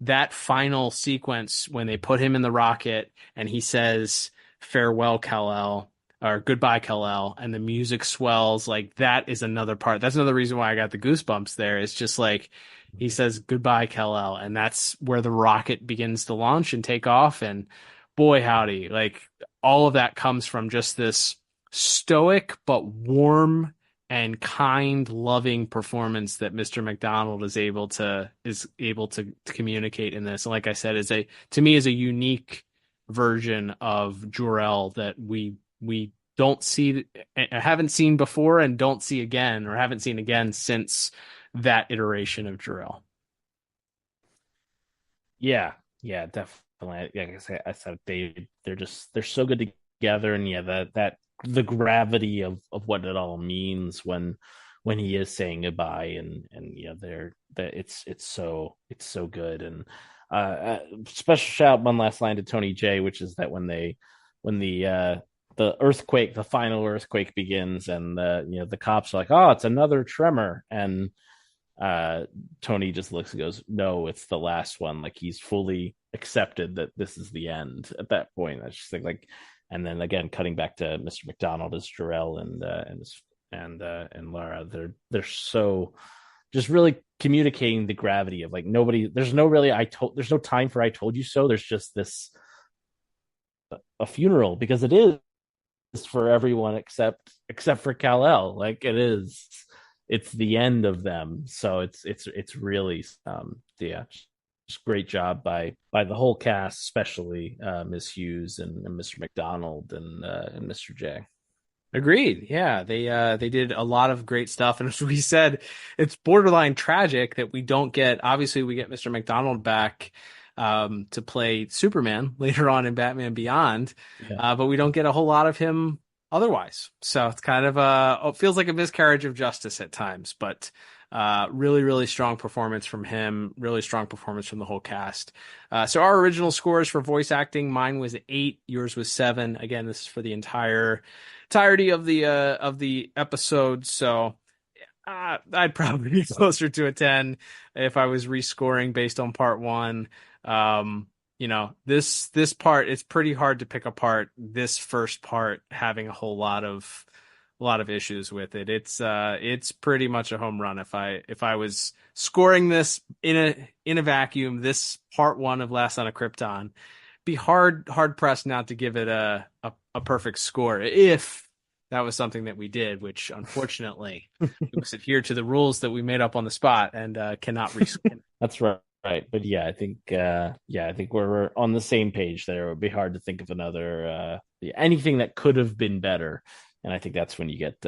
That final sequence when they put him in the rocket and he says, farewell, Kal-El, or Goodbye Kal-El, and the music swells. Like, that is another part. That's another reason why I got the goosebumps there. It's just like he says Goodbye Kal-El, and that's where the rocket begins to launch and take off. And boy, howdy, like, all of that comes from just this stoic but warm and kind, loving performance that Mr. McDonald is able to communicate in this. And like I said, to me is a unique version of Jor-El that we don't see, haven't seen before, and don't see again, or haven't seen again since that iteration of Jor-El. Yeah, definitely. Like I said, they're so good together, and that the gravity of what it all means when he is saying goodbye, and it's so good. And special shout, one last line to Tony J, which is that when the earthquake, the final earthquake begins, and the cops are like, oh, it's another tremor, and Tony just looks and goes, no, it's the last one. Like, he's fully accepted that this is the end at that point. I just think, like, and then again, cutting back to Mr. McDonald as Jor-El and Lara, they're so just really communicating the gravity of, like, there's no time for I told you so. There's just this a funeral, because it is for everyone except for Kal-El. Like, it's the end of them. So it's really just great job by the whole cast, especially Ms. Hughes and Mr. McDonald and Mr. J. Agreed. Yeah, they did a lot of great stuff, and as we said, it's borderline tragic that we don't get. Obviously, we get Mr. McDonald back to play Superman later on in Batman Beyond, but we don't get a whole lot of him otherwise. So it's kind of it feels like a miscarriage of justice at times, but really, really strong performance from him, really strong performance from the whole cast. So our original scores for voice acting, mine was 8, yours was 7. Again, this is for the entirety of the episode. So I'd probably be closer to a 10 if I was rescoring based on part 1. This part, it's pretty hard to pick apart this first part, having a whole lot of issues with it. It's pretty much a home run. If I was scoring this in a vacuum, this part 1 of Last Son of Krypton, be hard pressed not to give it a perfect score, if that was something that we did, which unfortunately we must adhere to the rules that we made up on the spot and cannot reskin. That's right. But I think we're on the same page there. It would be hard to think of another anything that could have been better. And I think that's when you get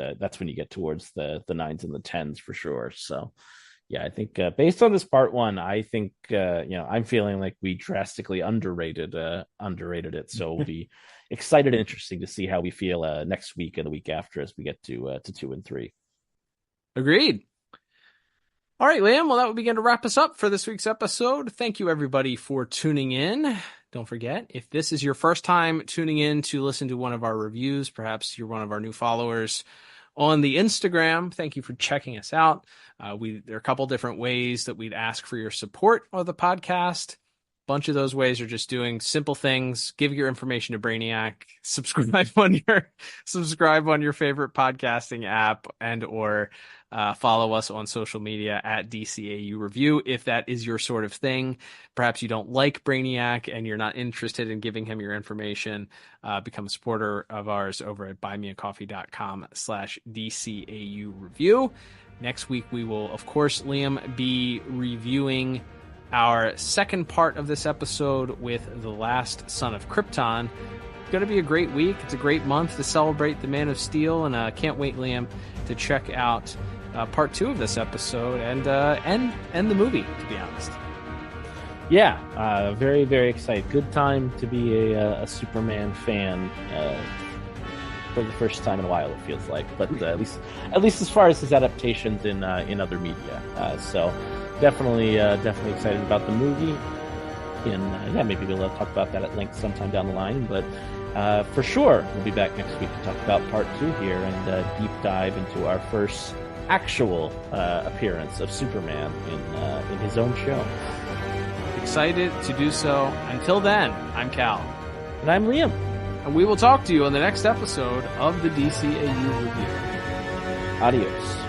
towards the 9s and the 10s for sure. So yeah, I think based on this part 1, I think I'm feeling like we drastically underrated it. So we'll be excited and interesting to see how we feel next week and the week after as we get to 2 and 3. Agreed. All right, Liam. Well, that will begin to wrap us up for this week's episode. Thank you, everybody, for tuning in. Don't forget, if this is your first time tuning in to listen to one of our reviews, perhaps you're one of our new followers on the Instagram, thank you for checking us out. There are a couple different ways that we'd ask for your support of the podcast. A bunch of those ways are just doing simple things. Give your information to Brainiac, subscribe on your favorite podcasting app, and or follow us on social media at DCAU Review if that is your sort of thing. Perhaps you don't like Brainiac and you're not interested in giving him your information. Become a supporter of ours over at buymeacoffee.com/DCAU Review. Next week, we will, of course, Liam, be reviewing our second part of this episode with The Last Son of Krypton. It's going to be a great week. It's a great month to celebrate the Man of Steel, and I can't wait, Liam, to check out part 2 of this episode and the movie, to be honest. Yeah, very, very excited. Good time to be a Superman fan for the first time in a while, it feels like. But at least as far as his adaptations in other media. So definitely excited about the movie. And maybe we'll talk about that at length sometime down the line. But for sure, we'll be back next week to talk about part 2 here and deep dive into our first actual appearance of Superman in his own show. Excited to do so. Until then, I'm Cal. And I'm Liam. And we will talk to you on the next episode of the DCAU Review. Adios.